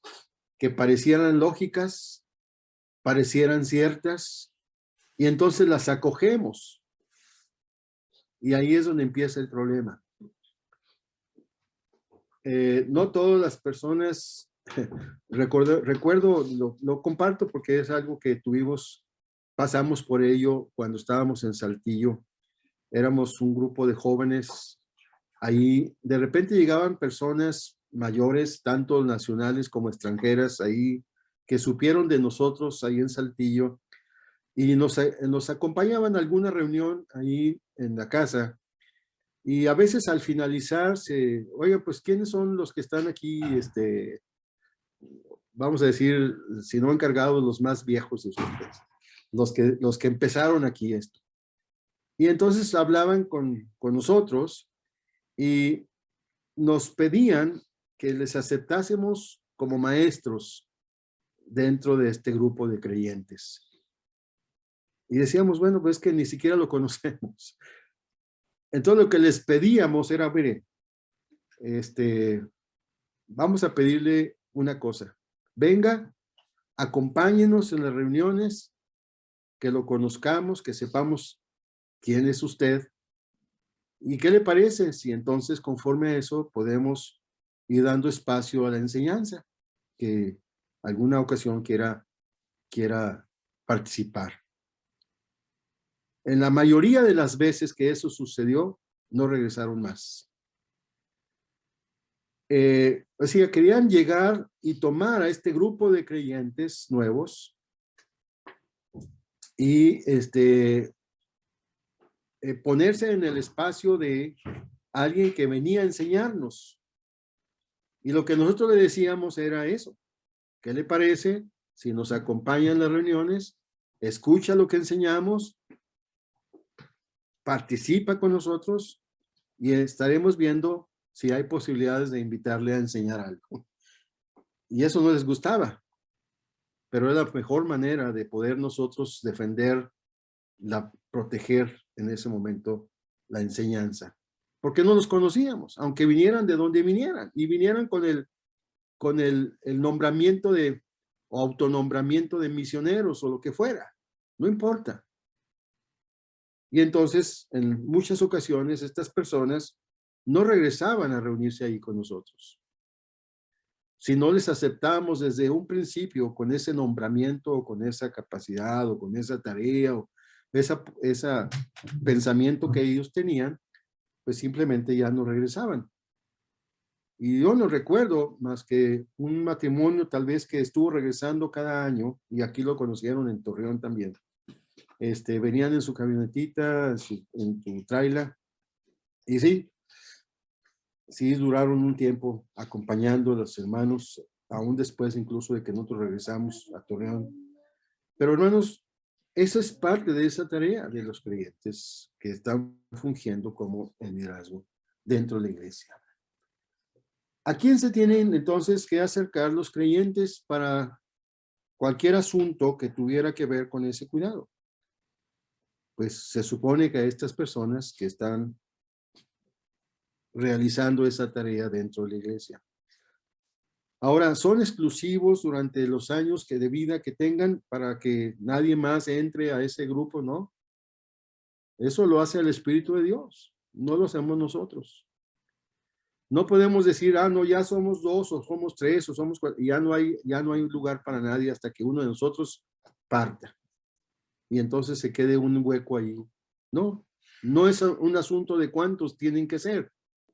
que parecieran lógicas, parecieran ciertas, y entonces las acogemos. Y ahí es donde empieza el problema. No todas las personas, recuerdo, lo comparto porque es algo que pasamos por ello cuando estábamos en Saltillo. Éramos un grupo de jóvenes. Ahí de repente llegaban personas mayores, tanto nacionales como extranjeras, ahí que supieron de nosotros ahí en Saltillo y nos acompañaban a alguna reunión ahí en la casa. Y a veces al finalizar, oiga, pues, ¿quiénes son los que están aquí, vamos a decir, si no encargados, los más viejos de ustedes, los que empezaron aquí esto? Y entonces hablaban con nosotros y nos pedían que les aceptásemos como maestros dentro de este grupo de creyentes. Y decíamos, bueno, pues que ni siquiera lo conocemos. Entonces lo que les pedíamos era, mire, vamos a pedirle una cosa. Venga, acompáñenos en las reuniones, que lo conozcamos, que sepamos quién es usted. ¿Y qué le parece si entonces conforme a eso podemos ir dando espacio a la enseñanza, que alguna ocasión quiera participar? En la mayoría de las veces que eso sucedió, no regresaron más. O sea, querían llegar y tomar a este grupo de creyentes nuevos y ponerse en el espacio de alguien que venía a enseñarnos. Y lo que nosotros le decíamos era eso. ¿Qué le parece si nos acompaña en las reuniones, escucha lo que enseñamos, participa con nosotros y estaremos viendo si hay posibilidades de invitarle a enseñar algo? Y eso no les gustaba, pero era la mejor manera de poder nosotros defender, proteger en ese momento la enseñanza. Porque no los conocíamos, aunque vinieran de donde vinieran, y vinieran con el nombramiento o autonombramiento de misioneros o lo que fuera, no importa. Y entonces, en muchas ocasiones, estas personas no regresaban a reunirse ahí con nosotros. Si no les aceptábamos desde un principio con ese nombramiento o con esa capacidad o con esa tarea o ese pensamiento que ellos tenían, pues simplemente ya no regresaban. Y yo no recuerdo más que un matrimonio tal vez que estuvo regresando cada año, y aquí lo conocieron en Torreón también. Venían en su camionetita, en su tráiler, y sí duraron un tiempo acompañando a los hermanos, aún después incluso de que nosotros regresamos a Torreón. Pero hermanos, esa es parte de esa tarea de los creyentes que están fungiendo como el liderazgo dentro de la iglesia. ¿A quién se tienen entonces que acercar los creyentes para cualquier asunto que tuviera que ver con ese cuidado? Pues se supone que a estas personas que están realizando esa tarea dentro de la iglesia. Ahora, ¿son exclusivos durante los años de vida que tengan para que nadie más entre a ese grupo? No. Eso lo hace el Espíritu de Dios, no lo hacemos nosotros. No podemos decir, no, ya somos 2 o somos 3 o somos 4, y ya no hay lugar para nadie hasta que uno de nosotros parta. Y entonces se quede un hueco ahí. No, no es un asunto de cuántos tienen que ser,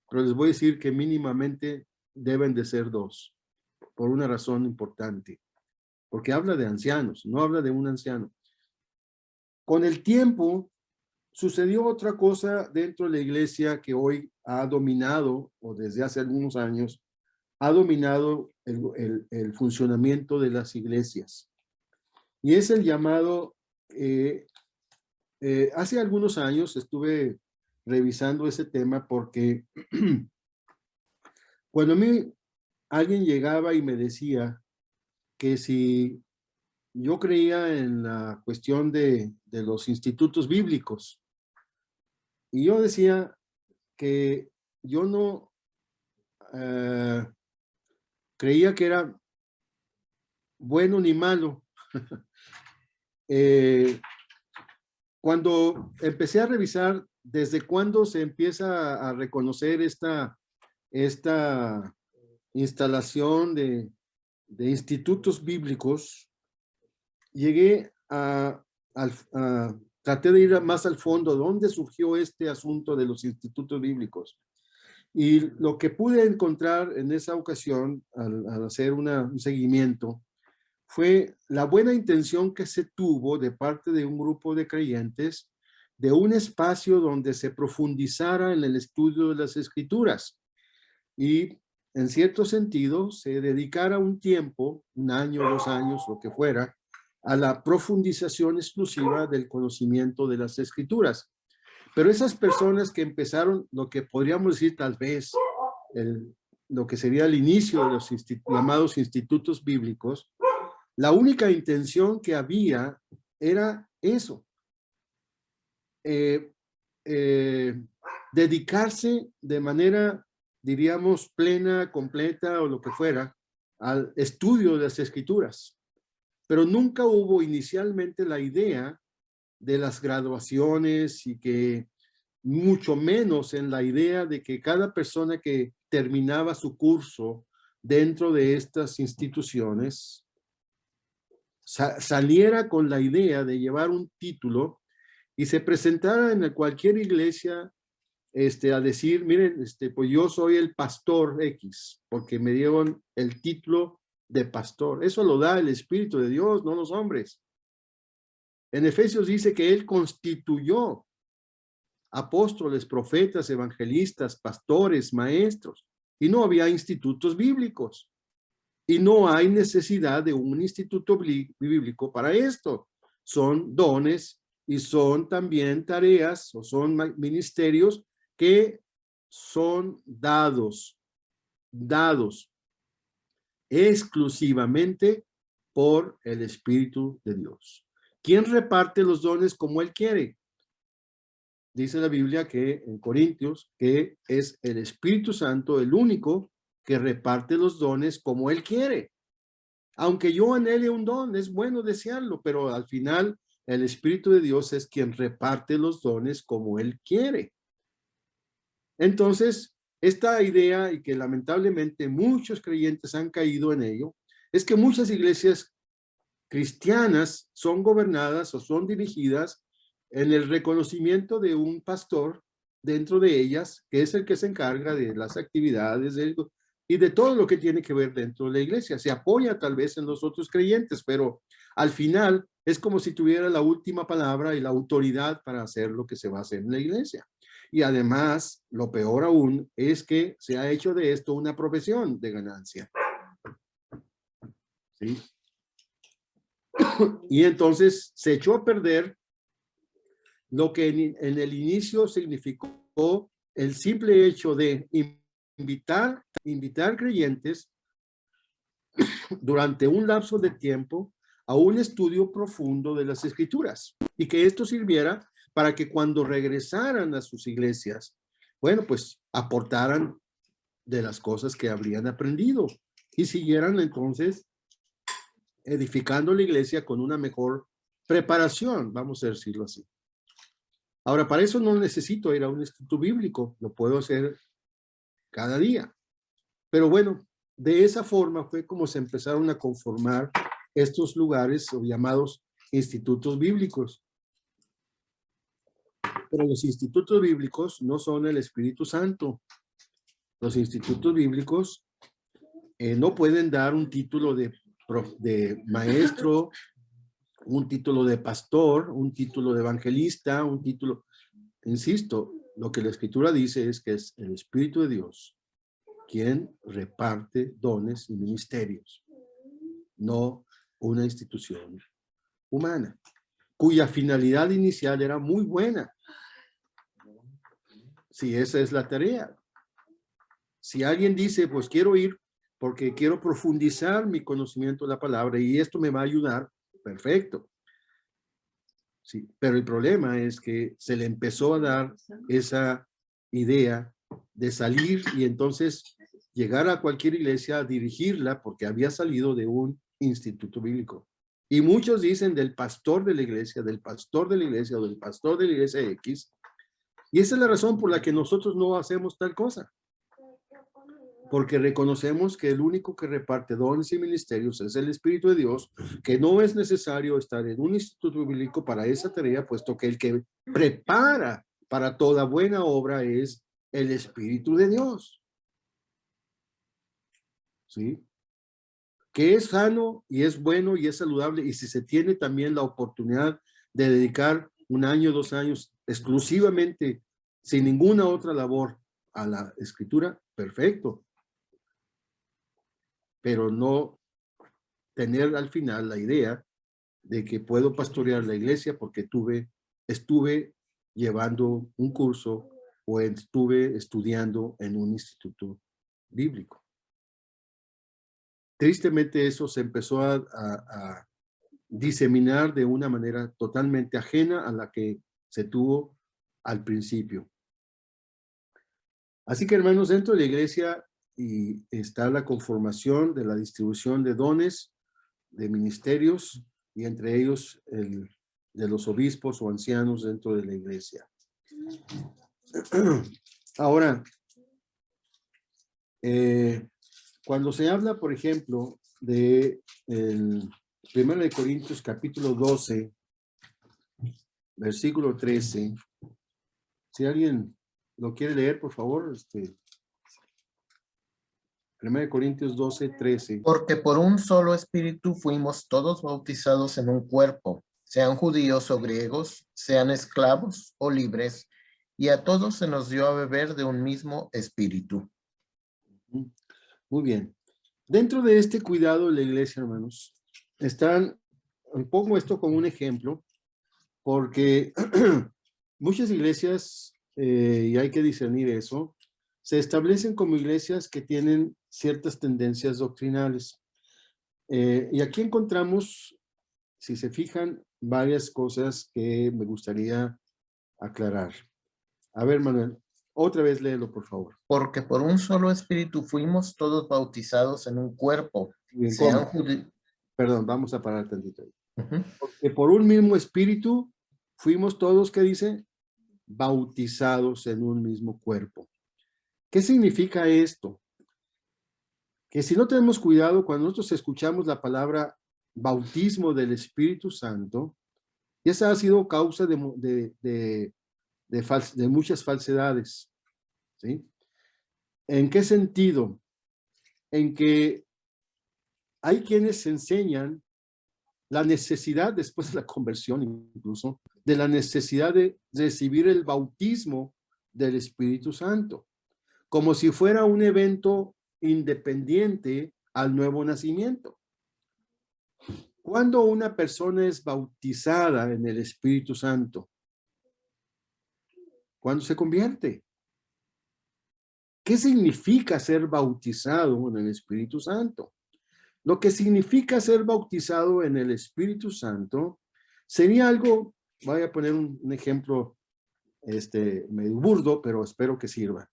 pero les voy a decir que mínimamente deben de ser 2, por una razón importante, porque habla de ancianos, no habla de un anciano. Con el tiempo, sucedió otra cosa dentro de la iglesia que hoy ha dominado, o desde hace algunos años, ha dominado el funcionamiento de las iglesias. Y es el llamado, hace algunos años estuve revisando ese tema porque cuando a mí alguien llegaba y me decía que si yo creía en la cuestión de los institutos bíblicos, y yo decía que yo no creía que era bueno ni malo. Cuando empecé a revisar desde cuándo se empieza a reconocer esta instalación de institutos bíblicos, llegué traté de ir más al fondo, ¿dónde surgió este asunto de los institutos bíblicos? Y lo que pude encontrar en esa ocasión, al hacer un seguimiento, fue la buena intención que se tuvo de parte de un grupo de creyentes de un espacio donde se profundizara en el estudio de las escrituras y en cierto sentido se dedicara un tiempo, un año, 2 años, lo que fuera, a la profundización exclusiva del conocimiento de las escrituras. Pero esas personas que empezaron lo que podríamos decir tal vez lo que sería el inicio de los llamados institutos bíblicos, la única intención que había era eso, dedicarse de manera, diríamos, plena, completa o lo que fuera, al estudio de las escrituras. Pero nunca hubo inicialmente la idea de las graduaciones y que mucho menos en la idea de que cada persona que terminaba su curso dentro de estas instituciones saliera con la idea de llevar un título y se presentara en cualquier iglesia a decir, miren, pues yo soy el pastor X, porque me dieron el título de pastor. Eso lo da el Espíritu de Dios, no los hombres. En Efesios dice que Él constituyó apóstoles, profetas, evangelistas, pastores, maestros, y no había institutos bíblicos. Y no hay necesidad de un instituto bíblico para esto. Son dones y son también tareas o son ministerios que son dados exclusivamente por el Espíritu de Dios. ¿Quién reparte los dones como Él quiere? Dice la Biblia que en Corintios que es el Espíritu Santo el único que reparte los dones como Él quiere. Aunque yo anhele un don, es bueno desearlo, pero al final el Espíritu de Dios es quien reparte los dones como Él quiere. Entonces, esta idea, y que lamentablemente muchos creyentes han caído en ello, es que muchas iglesias cristianas son gobernadas o son dirigidas en el reconocimiento de un pastor dentro de ellas, que es el que se encarga de las actividades y de todo lo que tiene que ver dentro de la iglesia. Se apoya tal vez en los otros creyentes, pero al final es como si tuviera la última palabra y la autoridad para hacer lo que se va a hacer en la iglesia. Y además, lo peor aún es que se ha hecho de esto una profesión de ganancia. ¿Sí? Y entonces se echó a perder lo que en el inicio significó el simple hecho de invitar creyentes durante un lapso de tiempo a un estudio profundo de las escrituras y que esto sirviera para que cuando regresaran a sus iglesias, bueno, pues aportaran de las cosas que habrían aprendido y siguieran entonces edificando la iglesia con una mejor preparación, vamos a decirlo así. Ahora, para eso no necesito ir a un instituto bíblico, lo puedo hacer cada día. Pero bueno, de esa forma fue como se empezaron a conformar estos lugares o llamados institutos bíblicos. Pero los institutos bíblicos no son el Espíritu Santo. Los institutos bíblicos no pueden dar un título de maestro, un título de pastor, un título de evangelista, un título. insisto, lo que la Escritura dice es que es el Espíritu de Dios quien reparte dones y ministerios, no una institución humana, cuya finalidad inicial era muy buena. Si esa es la tarea. Si alguien dice, pues quiero ir porque quiero profundizar mi conocimiento de la palabra y esto me va a ayudar, perfecto. Sí, pero el problema es que se le empezó a dar esa idea de salir y entonces llegar a cualquier iglesia a dirigirla porque había salido de un instituto bíblico. Y muchos dicen del pastor de la iglesia, del pastor de la iglesia o del pastor de la iglesia X. Y esa es la razón por la que nosotros no hacemos tal cosa. Porque reconocemos que el único que reparte dones y ministerios es el Espíritu de Dios, que no es necesario estar en un instituto bíblico para esa tarea, puesto que el que prepara para toda buena obra es el Espíritu de Dios. ¿Sí? Que es sano y es bueno y es saludable, y si se tiene también la oportunidad de dedicar 1 año, 2 años exclusivamente, sin ninguna otra labor a la Escritura, perfecto. Pero no tener al final la idea de que puedo pastorear la iglesia porque estuve llevando un curso o estuve estudiando en un instituto bíblico. Tristemente eso se empezó a diseminar de una manera totalmente ajena a la que se tuvo al principio. Así que, hermanos, dentro de la iglesia y está la conformación de la distribución de dones, de ministerios, y entre ellos el de los obispos o ancianos dentro de la iglesia. Ahora, cuando se habla, por ejemplo, de el 1 Corintios capítulo 12, versículo 13, si alguien lo quiere leer, por favor, 1 Corintios 12, 13. Porque por un solo espíritu fuimos todos bautizados en un cuerpo, sean judíos o griegos, sean esclavos o libres, y a todos se nos dio a beber de un mismo espíritu. Muy bien. Dentro de este cuidado de la iglesia, hermanos, pongo esto como un ejemplo, porque muchas iglesias, y hay que discernir eso, se establecen como iglesias que tienen ciertas tendencias doctrinales. Y aquí encontramos, si se fijan, varias cosas que me gustaría aclarar. A ver, Manuel, otra vez léelo, por favor. Porque por un solo espíritu fuimos todos bautizados en un cuerpo, Bien, sean ¿cómo? judíos. Perdón, vamos a parar tantito ahí. Porque por un mismo espíritu fuimos todos, ¿qué dice? Bautizados en un mismo cuerpo. ¿Qué significa esto? Que si no tenemos cuidado, cuando nosotros escuchamos la palabra bautismo del Espíritu Santo, y esa ha sido causa de muchas falsedades. ¿Sí? ¿En qué sentido? En que hay quienes enseñan la necesidad, después de la conversión incluso, de la necesidad de recibir el bautismo del Espíritu Santo, como si fuera un evento independiente al nuevo nacimiento. Cuando una persona es bautizada en el Espíritu Santo, ¿cuándo se convierte? ¿Qué significa ser bautizado en el Espíritu Santo? Lo que significa ser bautizado en el Espíritu Santo sería algo, voy a poner un ejemplo medio burdo, pero espero que sirva.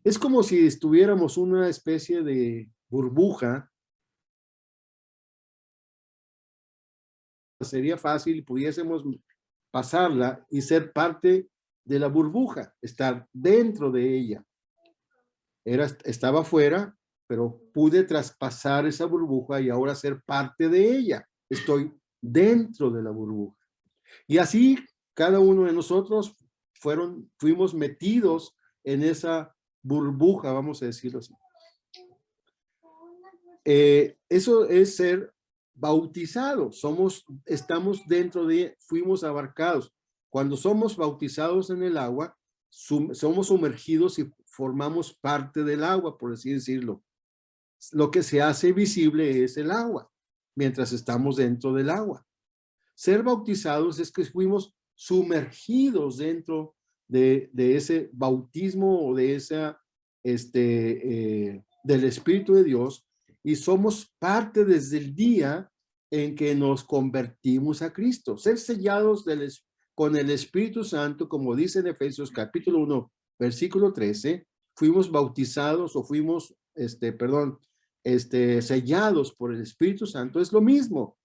Es como si estuviéramos una especie de burbuja. Sería fácil y pudiésemos pasarla y ser parte de la burbuja, estar dentro de ella. Estaba fuera, pero pude traspasar esa burbuja y ahora ser parte de ella. Estoy dentro de la burbuja. Y así cada uno de nosotros fuimos metidos en esa burbuja, vamos a decirlo así. Eso es ser bautizados. Estamos dentro de, fuimos abarcados. cuando somos bautizados en el agua, somos sumergidos y formamos parte del agua, por así decirlo. Lo que se hace visible es el agua, mientras estamos dentro del agua. Ser bautizados es que fuimos sumergidos dentro de ese bautismo o de esa, del Espíritu de Dios, y somos parte desde el día en que nos convertimos a Cristo. Ser sellados con el Espíritu Santo, como dice en Efesios capítulo 1, versículo 13, fuimos bautizados o fuimos, sellados por el Espíritu Santo, es lo mismo.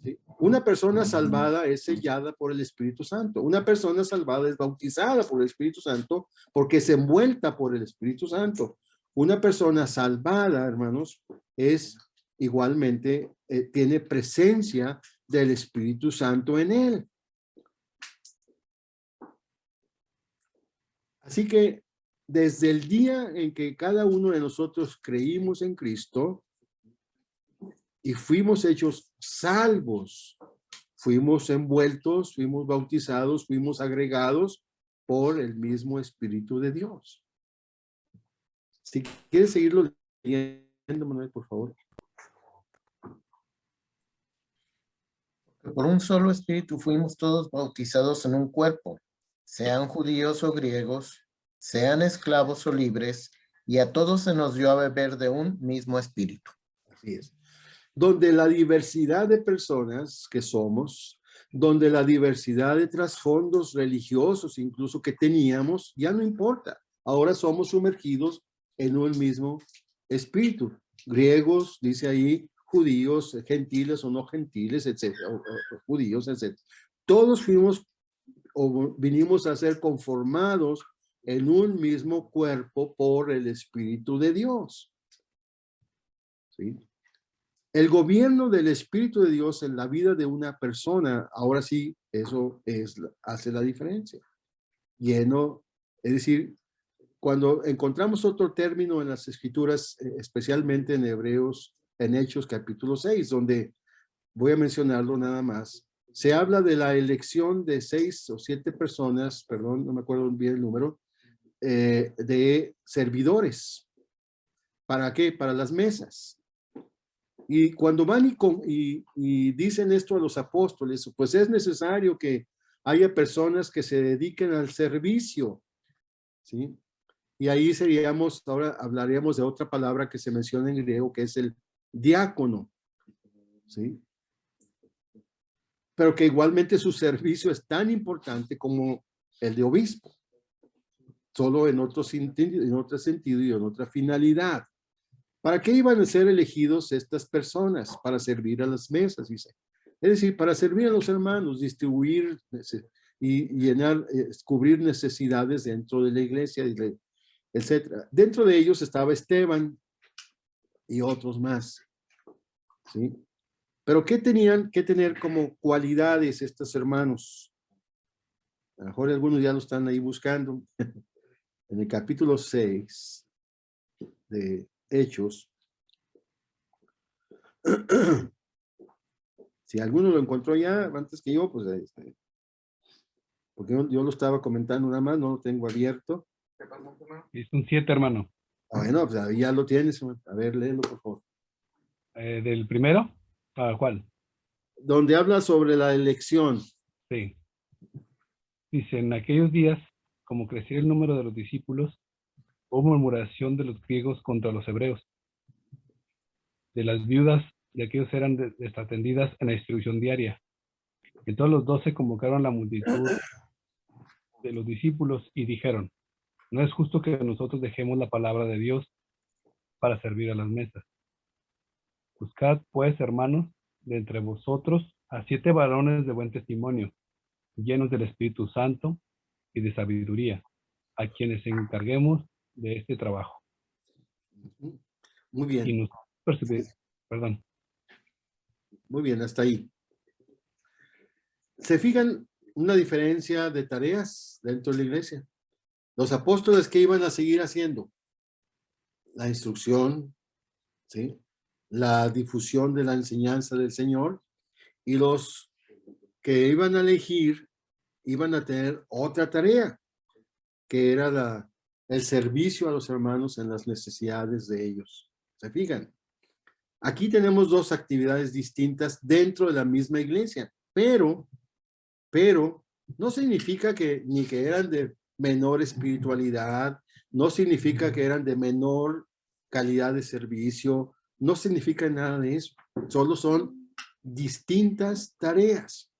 ¿Sí? Una persona salvada es sellada por el Espíritu Santo. Una persona salvada es bautizada por el Espíritu Santo porque es envuelta por el Espíritu Santo. Una persona salvada, hermanos, es igualmente, tiene presencia del Espíritu Santo en él. Así que desde el día en que cada uno de nosotros creímos en Cristo y fuimos hechos salvos, fuimos envueltos, fuimos bautizados, fuimos agregados por el mismo Espíritu de Dios. Si quieres seguirlo leyendo, Manuel, por favor. Por un solo espíritu fuimos todos bautizados en un cuerpo, sean judíos o griegos, sean esclavos o libres, y a todos se nos dio a beber de un mismo espíritu. Así es. Donde la diversidad de personas que somos, donde la diversidad de trasfondos religiosos incluso que teníamos, ya no importa. Ahora somos sumergidos en un mismo espíritu. Griegos, dice ahí, judíos, gentiles o no gentiles, etcétera, o judíos, etcétera. Todos fuimos o vinimos a ser conformados en un mismo cuerpo por el Espíritu de Dios. ¿Sí? El gobierno del Espíritu de Dios en la vida de una persona, ahora sí, eso hace la diferencia. Lleno, es decir, cuando encontramos otro término en las Escrituras, especialmente en Hebreos, en Hechos capítulo 6, donde voy a mencionarlo nada más, se habla de la elección de 6 o 7 personas, perdón, no me acuerdo bien el número, de servidores. ¿Para qué? Para las mesas. Y cuando van y dicen esto a los apóstoles, pues es necesario que haya personas que se dediquen al servicio, ¿sí? Y ahí ahora hablaríamos de otra palabra que se menciona en griego, que es el diácono, ¿sí? Pero que igualmente su servicio es tan importante como el de obispo, solo en otro sentido y en otra finalidad. ¿Para qué iban a ser elegidos estas personas? Para servir a las mesas, dice. Es decir, para servir a los hermanos, distribuir y llenar, cubrir necesidades dentro de la iglesia, etc. Dentro de ellos estaba Esteban y otros más, ¿sí? Pero ¿qué tenían que tener como cualidades estos hermanos? A lo mejor algunos ya lo están ahí buscando. En el capítulo 6 de Hechos, si alguno lo encontró ya antes que yo, pues porque yo lo estaba comentando nada más, no lo tengo abierto. Es un 7, hermano. Bueno, pues ahí ya lo tienes. A ver, léelo, por favor. ¿Del primero? ¿Para cuál? Donde habla sobre la elección. Sí. Dice, en aquellos días, como crecía el número de los discípulos, hubo murmuración de los griegos contra los hebreos, de las viudas y aquellos eran desatendidas en la instrucción diaria. Entonces los 12 convocaron a la multitud de los discípulos y dijeron, no es justo que nosotros dejemos la palabra de Dios para servir a las mesas. Buscad, pues, hermanos, de entre vosotros a 7 varones de buen testimonio, llenos del Espíritu Santo y de sabiduría, a quienes encarguemos de este trabajo. Muy bien. Y nos perdón. Muy bien, hasta ahí. ¿Se fijan una diferencia de tareas dentro de la iglesia? Los apóstoles, ¿qué iban a seguir haciendo? La instrucción, ¿sí? La difusión de la enseñanza del Señor, y los que iban a elegir iban a tener otra tarea, que era el servicio a los hermanos en las necesidades de ellos. ¿Se fijan? Aquí tenemos dos actividades distintas dentro de la misma iglesia, pero no significa que ni que eran de menor espiritualidad, no significa que eran de menor calidad de servicio, no significa nada de eso, solo son distintas tareas.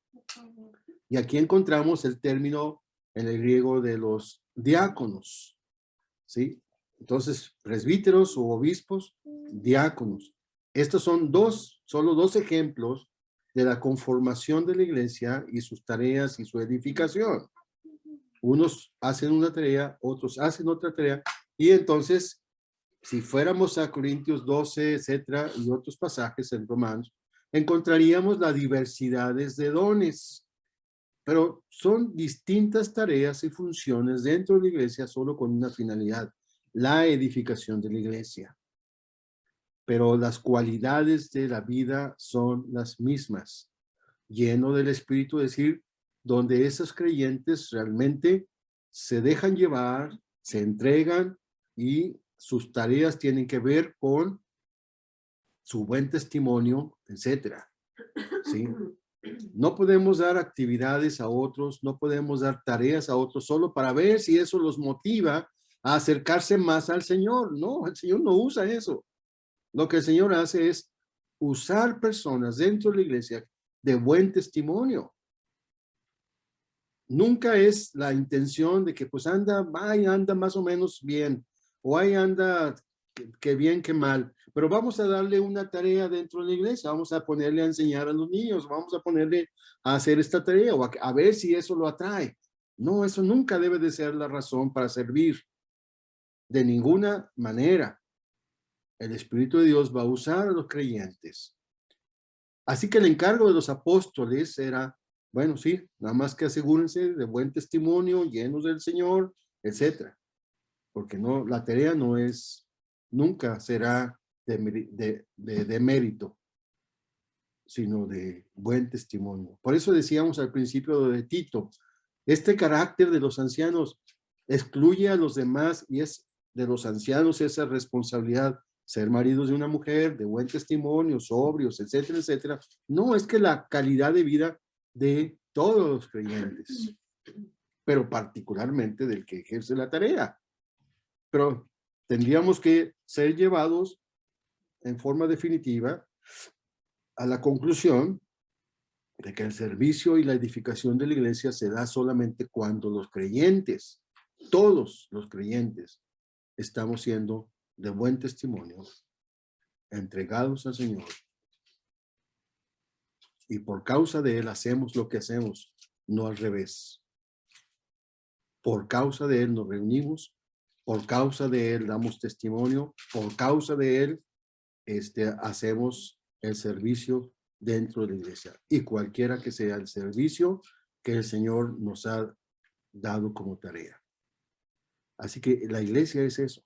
Y aquí encontramos el término en el griego de los diáconos, ¿sí? Entonces, presbíteros o obispos, diáconos. Estos son solo dos ejemplos de la conformación de la iglesia y sus tareas y su edificación. Unos hacen una tarea, otros hacen otra tarea, y entonces, si fuéramos a Corintios 12, etcétera, y otros pasajes en Romanos, encontraríamos las diversidades de dones, pero son distintas tareas y funciones dentro de la iglesia solo con una finalidad, la edificación de la iglesia. Pero las cualidades de la vida son las mismas. Lleno del Espíritu, es decir, donde esos creyentes realmente se dejan llevar, se entregan y sus tareas tienen que ver con su buen testimonio, etcétera. ¿Sí? No podemos dar actividades a otros, no podemos dar tareas a otros solo para ver si eso los motiva a acercarse más al Señor. No, el Señor no usa eso. Lo que el Señor hace es usar personas dentro de la iglesia de buen testimonio. Nunca es la intención de que pues anda más o menos bien, o ahí anda que bien que mal, pero vamos a darle una tarea dentro de la iglesia, vamos a ponerle a enseñar a los niños, vamos a ponerle a hacer esta tarea, o a ver si eso lo atrae. No, eso nunca debe de ser la razón para servir, de ninguna manera. El Espíritu de Dios va a usar a los creyentes. Así que el encargo de los apóstoles era, bueno, sí, nada más que asegúrense de buen testimonio, llenos del Señor, etcétera. Porque no, la tarea no es, nunca será de mérito, sino de buen testimonio. Por eso decíamos al principio de Tito, este carácter de los ancianos excluye a los demás y es de los ancianos esa responsabilidad, ser maridos de una mujer, de buen testimonio, sobrios, etcétera, etcétera. No, es que la calidad de vida de todos los creyentes, pero particularmente del que ejerce la tarea. Pero tendríamos que ser llevados en forma definitiva a la conclusión de que el servicio y la edificación de la iglesia se da solamente cuando los creyentes, todos los creyentes, estamos siendo de buen testimonio, entregados al Señor. Y por causa de Él hacemos lo que hacemos, no al revés. Por causa de Él nos reunimos, por causa de Él damos testimonio, por causa de Él hacemos el servicio dentro de la iglesia. Y cualquiera que sea el servicio que el Señor nos ha dado como tarea. Así que la iglesia es eso.